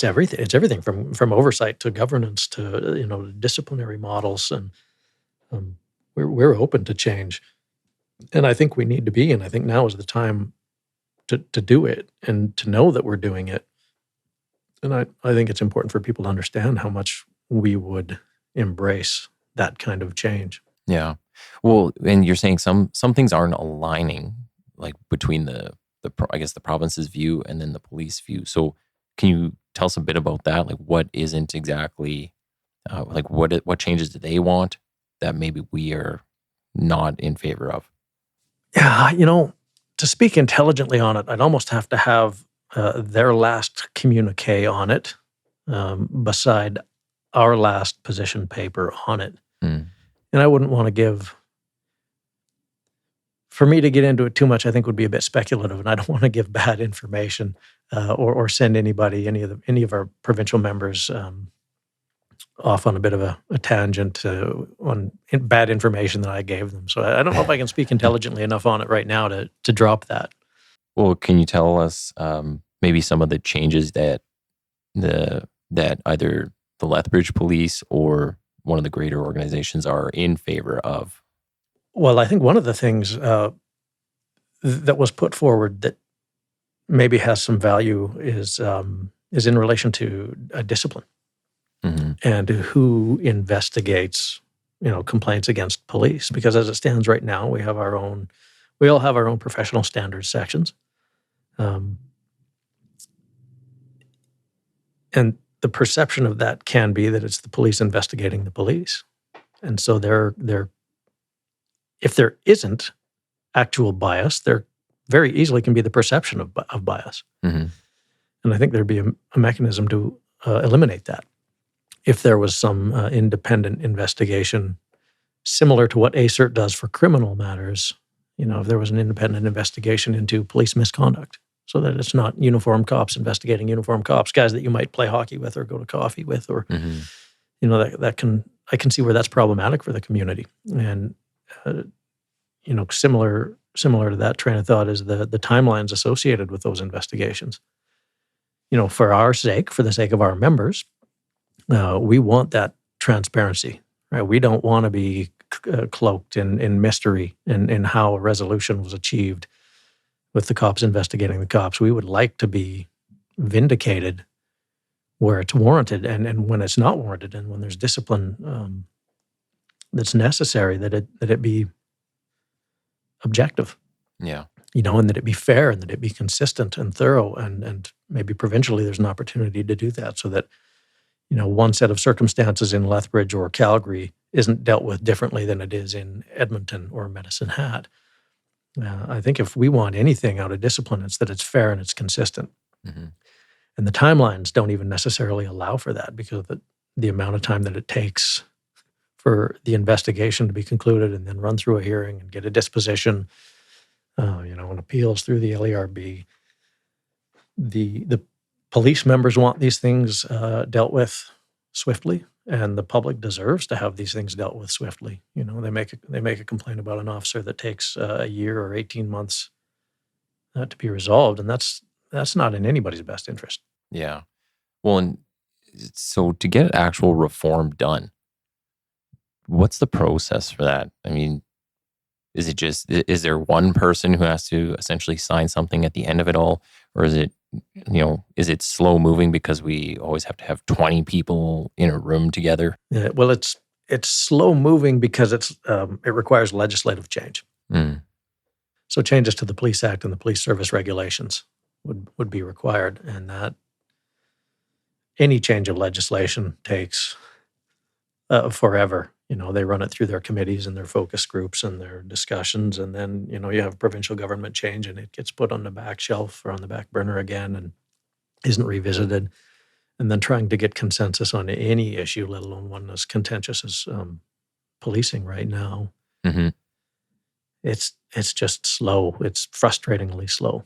everything. It's everything from oversight to governance to disciplinary models, and we're open to change. And I think we need to be, and I think now is the time to do it and to know that we're doing it. And I think it's important for people to understand how much we would embrace that kind of change. Yeah. Well, and you're saying some things aren't aligning, like between I guess the province's view and then the police view. So can you tell us a bit about that? Like, what isn't exactly, like what changes do they want that maybe we are not in favor of? Yeah, to speak intelligently on it, I'd almost have to have their last communique on it beside our last position paper on it. Mm. And I wouldn't want to for me to get into it too much, I think would be a bit speculative, and I don't want to give bad information or send anybody, any of our provincial members off on a bit of a tangent on bad information that I gave them. So I don't know if I can speak intelligently enough on it right now to drop that. Well, can you tell us maybe some of the changes that either the Lethbridge Police or one of the greater organizations are in favor of? Well, I think one of the things that was put forward that maybe has some value is in relation to discipline. Mm-hmm. And who investigates, complaints against police. Because as it stands right now, we all have our own professional standards sections. And the perception of that can be that it's the police investigating the police. And so if there isn't actual bias, there very easily can be the perception of bias. Mm-hmm. And I think there'd be a mechanism to eliminate that. If there was some independent investigation similar to what ACERT does for criminal matters, if there was an independent investigation into police misconduct, so that it's not uniformed cops investigating uniformed cops, guys that you might play hockey with or go to coffee with, or mm-hmm. I can see where that's problematic for the community. And similar to that train of thought is the timelines associated with those investigations. For the sake of our members, we want that transparency, right? We don't want to be cloaked in mystery in how a resolution was achieved with the cops investigating the cops. We would like to be vindicated where it's warranted and when it's not warranted, and when there's discipline that's necessary, that it be objective. Yeah. And that it be fair and that it be consistent and thorough, and maybe provincially there's an opportunity to do that, so that one set of circumstances in Lethbridge or Calgary isn't dealt with differently than it is in Edmonton or Medicine Hat. I think if we want anything out of discipline, it's that it's fair and it's consistent. Mm-hmm. And the timelines don't even necessarily allow for that, because of the amount of time that it takes for the investigation to be concluded and then run through a hearing and get a disposition, and appeals through the LERB. The police members want these things dealt with swiftly, and the public deserves to have these things dealt with swiftly. They make a complaint about an officer that takes a year or 18 months to be resolved, and that's not in anybody's best interest. Yeah. Well, and so to get actual reform done, what's the process for that? I mean, is there one person who has to essentially sign something at the end of it all, or is it slow moving because we always have to have 20 people in a room together? Yeah, well, it's slow moving because it requires legislative change. Mm. So changes to the Police Act and the Police Service regulations would be required, and that any change of legislation takes forever. They run it through their committees and their focus groups and their discussions, and then you have provincial government change, and it gets put on the back shelf or on the back burner again and isn't revisited. And then trying to get consensus on any issue, let alone one as contentious as policing right now, mm-hmm. it's just slow. It's frustratingly slow.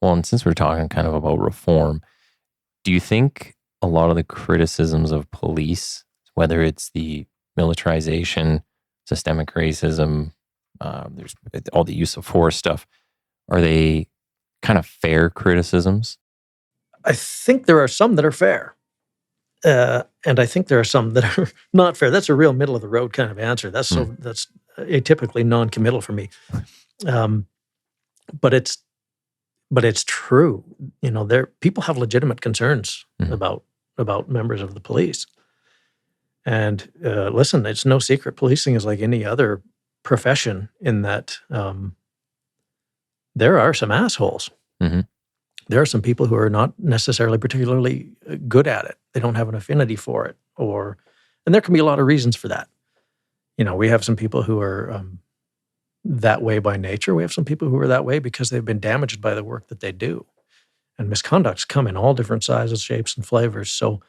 Well, and since we're talking kind of about reform, do you think a lot of the criticisms of police, whether it's the militarization, systemic racism, there's all the use of force stuff, are they kind of fair criticisms? I think there are some that are fair. And I think there are some that are not fair. That's a real middle of the road kind of answer. That's atypically non-committal for me. But it's true. People have legitimate concerns about members of the police. And listen, it's no secret. Policing is like any other profession in that there are some assholes. Mm-hmm. There are some people who are not necessarily particularly good at it. They don't have an affinity for it, and there can be a lot of reasons for that. We have some people who are that way by nature. We have some people who are that way because they've been damaged by the work that they do. And misconducts come in all different sizes, shapes, and flavors. So,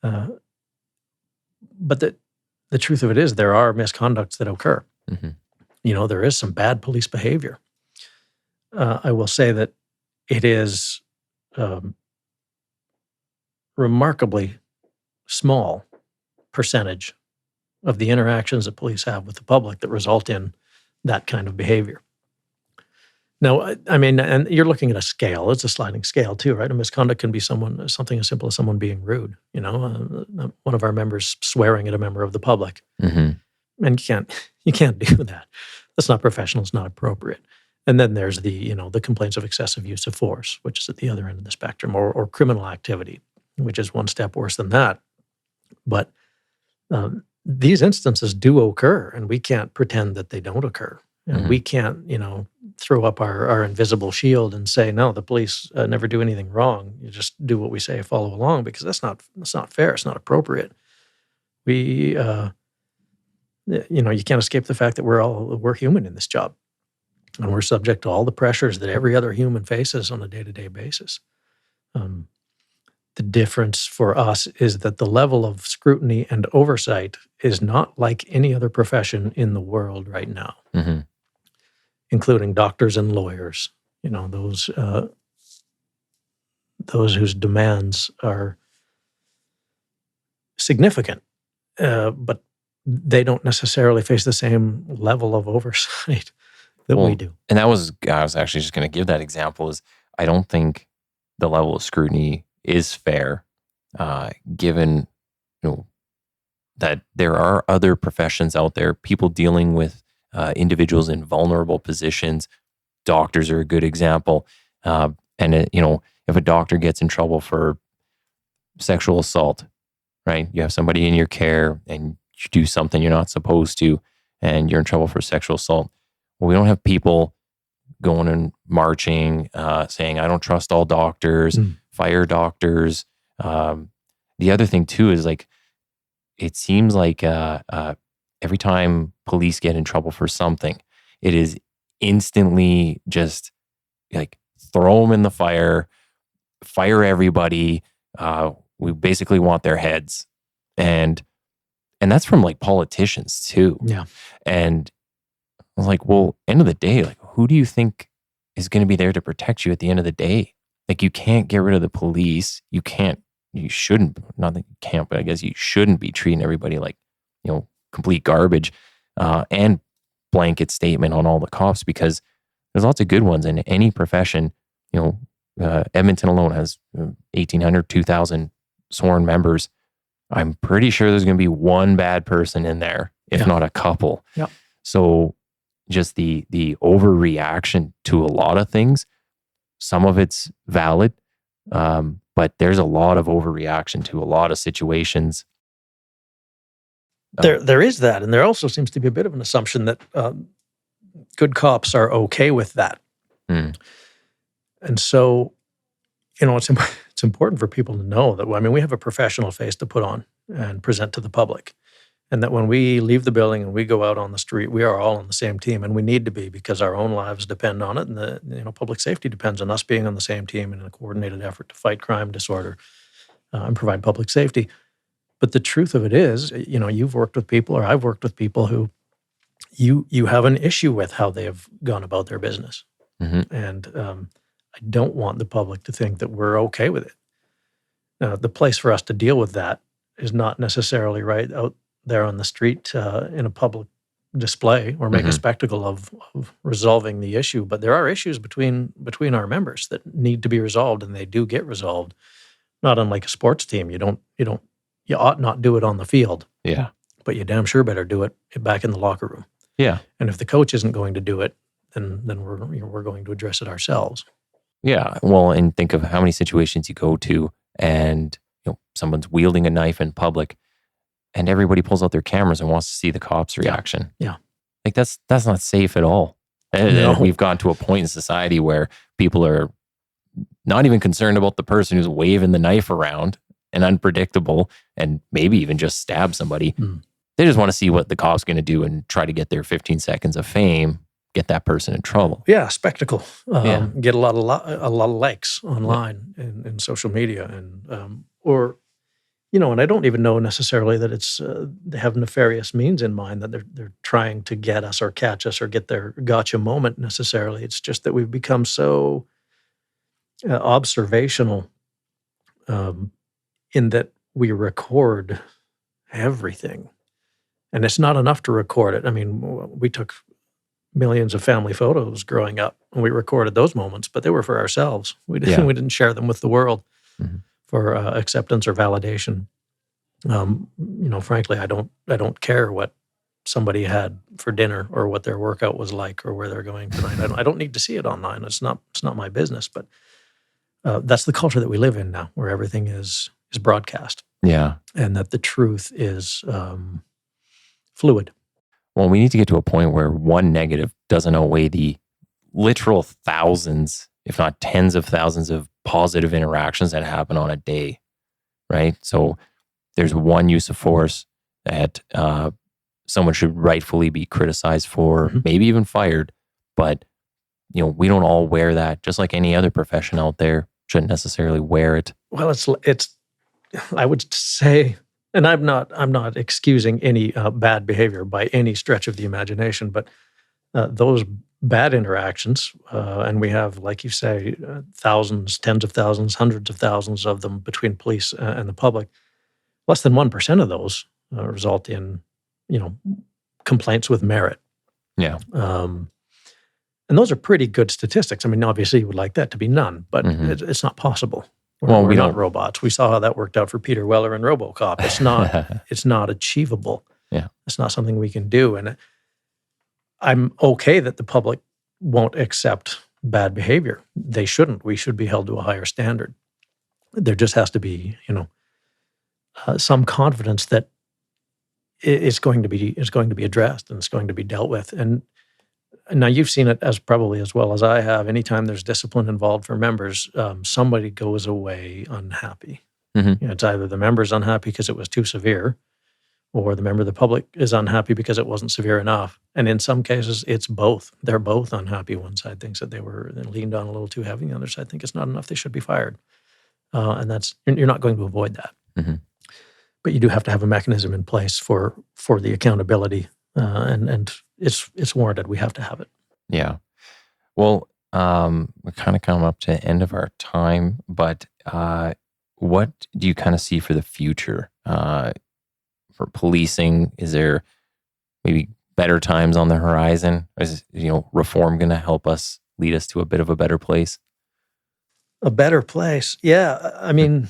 but the truth of it is there are misconducts that occur. Mm-hmm. There is some bad police behavior. I will say that it is remarkably small percentage of the interactions that police have with the public that result in that kind of behavior. Now, I mean, and you're looking at a scale. It's a sliding scale too, right? A misconduct can be something as simple as someone being rude. One of our members swearing at a member of the public, mm-hmm. and you can't do that. That's not professional. It's not appropriate. And then there's the complaints of excessive use of force, which is at the other end of the spectrum, or criminal activity, which is one step worse than that. But these instances do occur, and we can't pretend that they don't occur. And mm-hmm. we can't, throw up our invisible shield and say, no, the police never do anything wrong. You just do what we say, follow along, because that's not fair. It's not appropriate. We, you can't escape the fact that we're human in this job. And we're subject to all the pressures that every other human faces on a day-to-day basis. The difference for us is that the level of scrutiny and oversight is not like any other profession in the world right now, mm-hmm. including doctors and lawyers. Those whose demands are significant, but they don't necessarily face the same level of oversight that we do. And I was actually just going to give that example. Is I don't think the level of scrutiny is fair, given that there are other professions out there, people dealing with individuals in vulnerable positions. Doctors are a good example. And if a doctor gets in trouble for sexual assault, right? You have somebody in your care and you do something you're not supposed to, and you're in trouble for sexual assault. Well, we don't have people going and marching, saying, I don't trust all doctors, fire doctors. The other thing too is it seems like every time police get in trouble for something, it is instantly just throw them in the fire everybody. We basically want their heads. And that's from politicians too. Yeah. And I was like, well, end of the day, who do you think is going to be there to protect you at the end of the day? You can't get rid of the police. You shouldn't, not that you can't, but I guess you shouldn't be treating everybody like, complete garbage, and blanket statement on all the cops, because there's lots of good ones in any profession. Edmonton alone has 1,800, 2,000 sworn members. I'm pretty sure there's going to be one bad person in there, if not a couple. Yeah. So just the overreaction to a lot of things, some of it's valid, but there's a lot of overreaction to a lot of situations. There is that, and there also seems to be a bit of an assumption that good cops are okay with that. And so, it's important for people to know that, we have a professional face to put on and present to the public. And that when we leave the building and we go out on the street, we are all on the same team, and we need to be, because our own lives depend on it, and the public safety depends on us being on the same team in a coordinated effort to fight crime, disorder, and provide public safety. But the truth of it is, you've worked with people, or I've worked with people who you have an issue with how they have gone about their business. And I don't want the public to think that we're okay with it. The place for us to deal with that is not necessarily right out there on the street in a public display or make a spectacle of resolving the issue. But there are issues between our members that need to be resolved, and they do get resolved. Not unlike a sports team, you ought not do it on the field. Yeah. But you damn sure better do it back in the locker room. Yeah. And if the coach isn't going to do it, then we're going to address it ourselves. Yeah. Well, and think of how many situations you go to and someone's wielding a knife in public and everybody pulls out their cameras and wants to see the cops' reaction. Yeah. Like that's not safe at all. No. We've gotten to a point in society where people are not even concerned about the person who's waving the knife around and unpredictable and maybe even just stab somebody. They just want to see what the cop's going to do and try to get their 15 seconds of fame, get that person in trouble. Yeah, spectacle. Get a lot of likes online in social media, and and I don't even know necessarily that it's they have nefarious means in mind, that they're trying to get us or catch us or get their gotcha moment necessarily. It's just that we've become so observational in that we record everything. And it's not enough to record it. I mean, we took millions of family photos growing up, and we recorded those moments, but they were for ourselves. We didn't share them with the world for acceptance or validation. Frankly, I don't care what somebody had for dinner or what their workout was like or where they're going tonight. I don't need to see it online. It's not my business. But that's the culture that we live in now, where everything is broadcast. Yeah, and that the truth is fluid. Well, we need to get to a point where one negative doesn't outweigh the literal thousands, if not tens of thousands of positive interactions that happen on a day, right? So there's one use of force that someone should rightfully be criticized for, maybe even fired, but we don't all wear that. Just like any other profession out there shouldn't necessarily wear it. Well, it's I would say, and I'm not excusing any bad behavior by any stretch of the imagination, but those bad interactions, and we have, like you say, thousands, tens of thousands, hundreds of thousands of them between police and the public. Less than 1% of those result in, complaints with merit. Yeah. And those are pretty good statistics. I mean, obviously you would like that to be none, but it's not possible. We're not robots. We saw how that worked out for Peter Weller and RoboCop. It's not it's not achievable. Yeah. It's not something we can do. And I'm okay that the public won't accept bad behavior. They shouldn't. We should be held to a higher standard. There just has to be, some confidence that it's going to be addressed and it's going to be dealt with. And now you've seen it as probably as well as I have. Anytime there's discipline involved for members, somebody goes away unhappy. It's either the member's unhappy because it was too severe, or the member of the public is unhappy because it wasn't severe enough. And in some cases, it's both. They're both unhappy. One side thinks that they were leaned on a little too heavy. The other side thinks it's not enough. They should be fired. And you're not going to avoid that. But you do have to have a mechanism in place for the accountability, and it's warranted. We have to have it. Yeah. Well, we're kind of coming up to the end of our time, but what do you kind of see for the future for policing? Is there maybe better times on the horizon? Is reform going to help us lead us to a bit of a better place? A better place, yeah. I mean,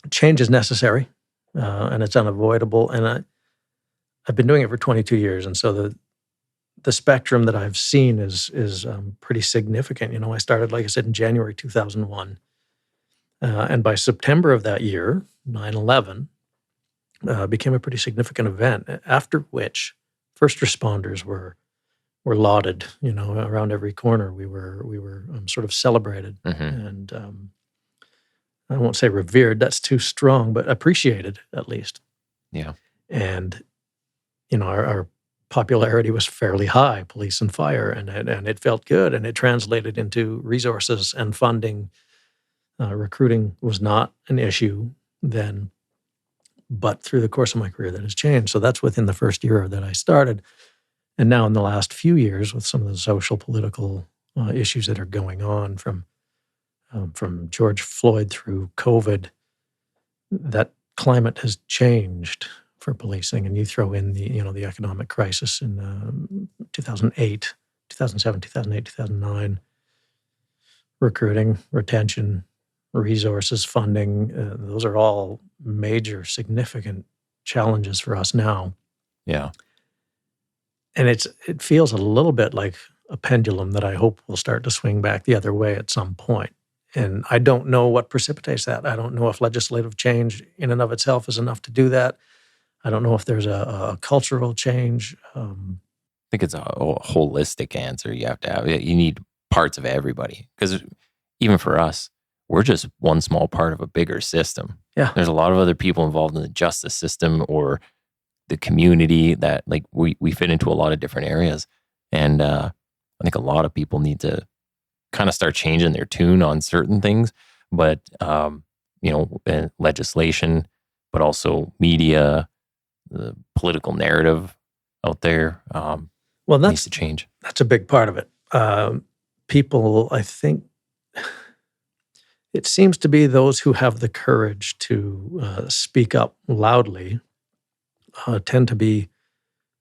change is necessary, and it's unavoidable. And I've been doing it for 22 years, and so the spectrum that I've seen is pretty significant. I started, like I said, in January 2001, and by September of that year, 9/11 became a pretty significant event. After which, first responders were lauded. Around every corner, we were sort of celebrated, and I won't say revered. That's too strong, but appreciated at least. Yeah, and our popularity was fairly high, police and fire, and it felt good, and it translated into resources and funding. Recruiting was not an issue then, but through the course of my career that has changed. So that's within the first year that I started. And now in the last few years, with some of the social, political issues that are going on from George Floyd through COVID, that climate has changed for policing. And you throw in the economic crisis in 2008, 2007, 2008, 2009, recruiting, retention, resources, funding, those are all major, significant challenges for us now. Yeah. And it feels a little bit like a pendulum that I hope will start to swing back the other way at some point. And I don't know what precipitates that. I don't know if legislative change in and of itself is enough to do that. I don't know if there's a cultural change. I think it's a holistic answer you have to have. You need parts of everybody. Because even for us, we're just one small part of a bigger system. Yeah. There's a lot of other people involved in the justice system or the community that like we fit into a lot of different areas. And I think a lot of people need to kind of start changing their tune on certain things, but legislation, but also media, the political narrative out there needs to change. That's a big part of it. People, I think, it seems to be those who have the courage to speak up loudly tend to be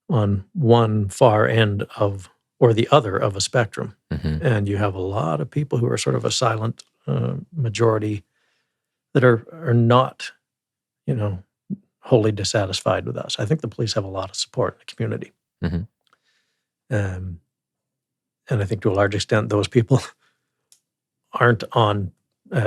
on one far end of or the other of a spectrum. Mm-hmm. And you have a lot of people who are sort of a silent majority that are not, wholly dissatisfied with us. I think the police have a lot of support in the community. Mm-hmm. And I think to a large extent, those people aren't on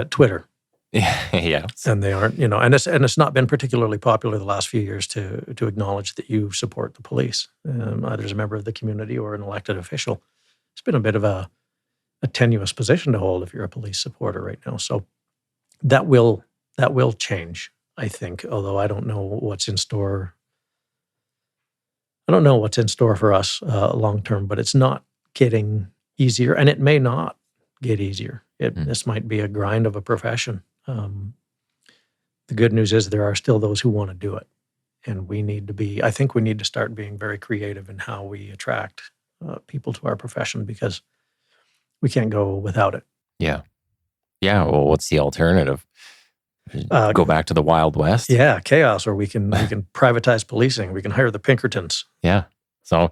Twitter. Yeah. And they aren't, and it's not been particularly popular the last few years to acknowledge that you support the police, either as a member of the community or an elected official. It's been a bit of a tenuous position to hold if you're a police supporter right now. So that will change, I think, although I don't know what's in store. I don't know what's in store for us long term, but it's not getting easier, and it may not get easier. This might be a grind of a profession. The good news is there are still those who want to do it. And I think we need to start being very creative in how we attract people to our profession, because we can't go without it. Yeah. Yeah. Well, what's the alternative? Go back to the Wild West? Yeah, chaos, or we can privatize policing. We can hire the Pinkertons. Yeah. So,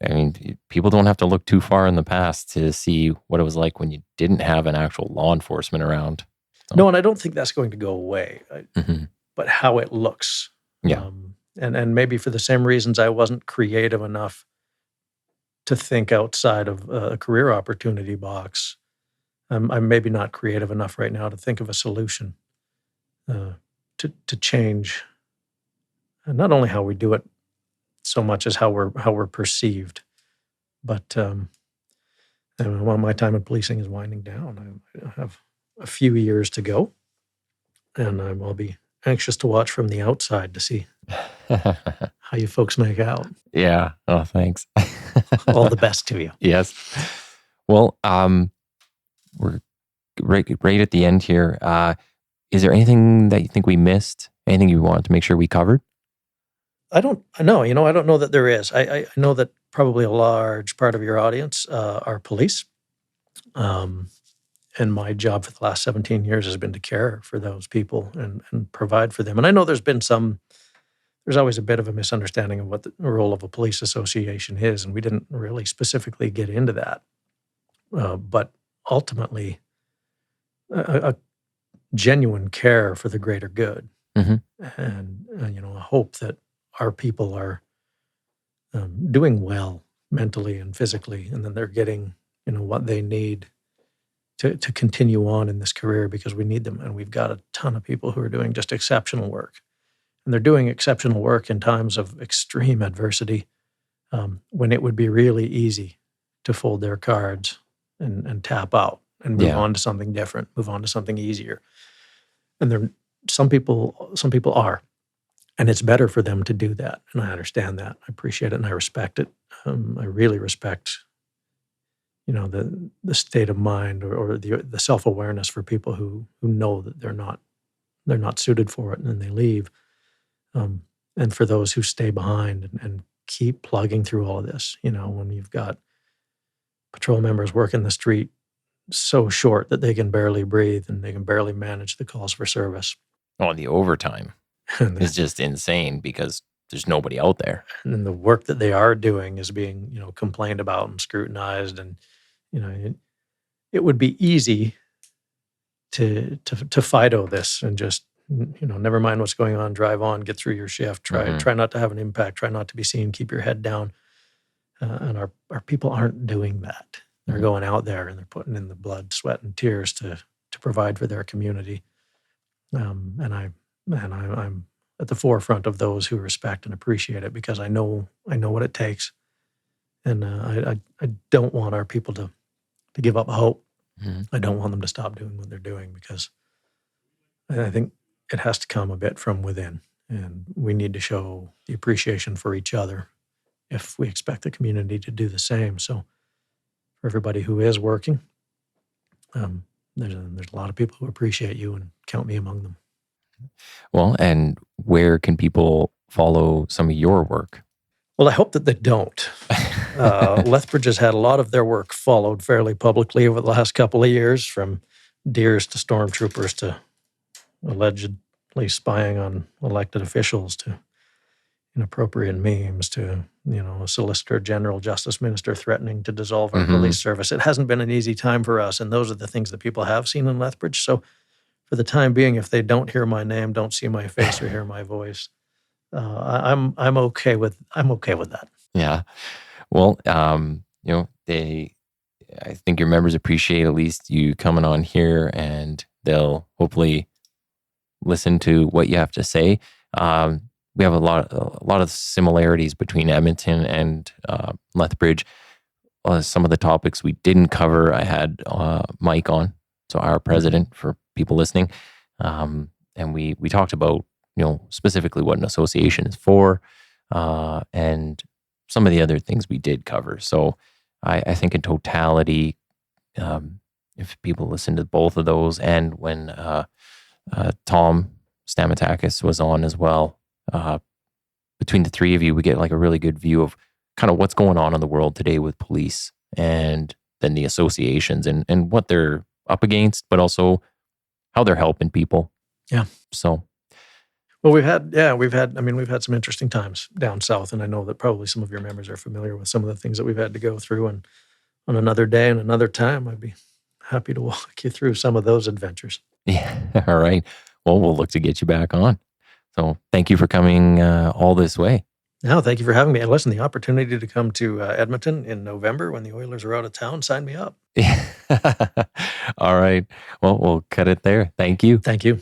I mean, people don't have to look too far in the past to see what it was like when you didn't have an actual law enforcement around. So. No, and I don't think that's going to go away, Mm-hmm. but how it looks. Yeah. And maybe for the same reasons I wasn't creative enough to think outside of a career opportunity box, I'm maybe not creative enough right now to think of a solution to change not only how we do it so much as how we're perceived. But while my time in policing is winding down, I have a few years to go, and I'll be anxious to watch from the outside to see how you folks make out. Yeah. Oh, thanks. All the best to you. Yes. Well, we're right at the end here. Is there anything that you think we missed? Anything you want to make sure we covered? I don't know. I don't know that there is. I know that probably a large part of your audience are police. And my job for the last 17 years has been to care for those people and provide for them. And I know there's always a bit of a misunderstanding of what the role of a police association is, and we didn't really specifically get into that. But ultimately, a genuine care for the greater good, mm-hmm. and a hope that our people are doing well mentally and physically, and then they're getting what they need to continue on in this career, because we need them. And we've got a ton of people who are doing just exceptional work. And they're doing exceptional work in times of extreme adversity, when it would be really easy to fold their cards and tap out and move on to something different, move on to something easier. And some people are. And it's better for them to do that. And I understand that. I appreciate it and I respect it. I really respect the state of mind or the self-awareness for people who know that they're not suited for it and then they leave. And for those who stay behind and keep plugging through all of this. When you've got patrol members working the street so short that they can barely breathe and they can barely manage the calls for service. Oh, the overtime is just insane because there's nobody out there. And then the work that they are doing is being, complained about and scrutinized. And, it would be easy to FIDO this and just, never mind what's going on, drive on, get through your shift, try not to have an impact, try not to be seen, keep your head down. And our people aren't doing that. They're going out there and they're putting in the blood, sweat, and tears to provide for their community. And I'm at the forefront of those who respect and appreciate it because I know what it takes, and I don't want our people to give up hope. I don't want them to stop doing what they're doing because I think it has to come a bit from within, and we need to show the appreciation for each other if we expect the community to do the same. So for everybody who is working, there's a lot of people who appreciate you and count me among them. Well, and where can people follow some of your work? Well, I hope that they don't. Lethbridge has had a lot of their work followed fairly publicly over the last couple of years, from deers to stormtroopers to allegedly spying on elected officials to inappropriate memes to, a Solicitor General, Justice Minister threatening to dissolve our police service. It hasn't been an easy time for us, and those are the things that people have seen in Lethbridge. So for the time being, if they don't hear my name, don't see my face or hear my voice, I'm okay with that. Yeah. Well, I think your members appreciate at least you coming on here, and they'll hopefully listen to what you have to say. We have a lot of similarities between Edmonton and Lethbridge. Some of the topics we didn't cover, I had Mike on, so our president, for people listening, and we talked about specifically what an association is for, and some of the other things we did cover. So I think in totality, if people listen to both of those, and when Tom Stamatakis was on as well, between the three of you, we get like a really good view of kind of what's going on in the world today with police, and then the associations and what they're up against, but also how they're helping people. Yeah. So, well, we've had some interesting times down south, and I know that probably some of your members are familiar with some of the things that we've had to go through. And on another day and another time, I'd be happy to walk you through some of those adventures. Yeah. All right. Well, we'll look to get you back on. So thank you for coming all this way. No, thank you for having me. And listen, the opportunity to come to Edmonton in November when the Oilers are out of town, sign me up. All right. Well, we'll cut it there. Thank you. Thank you.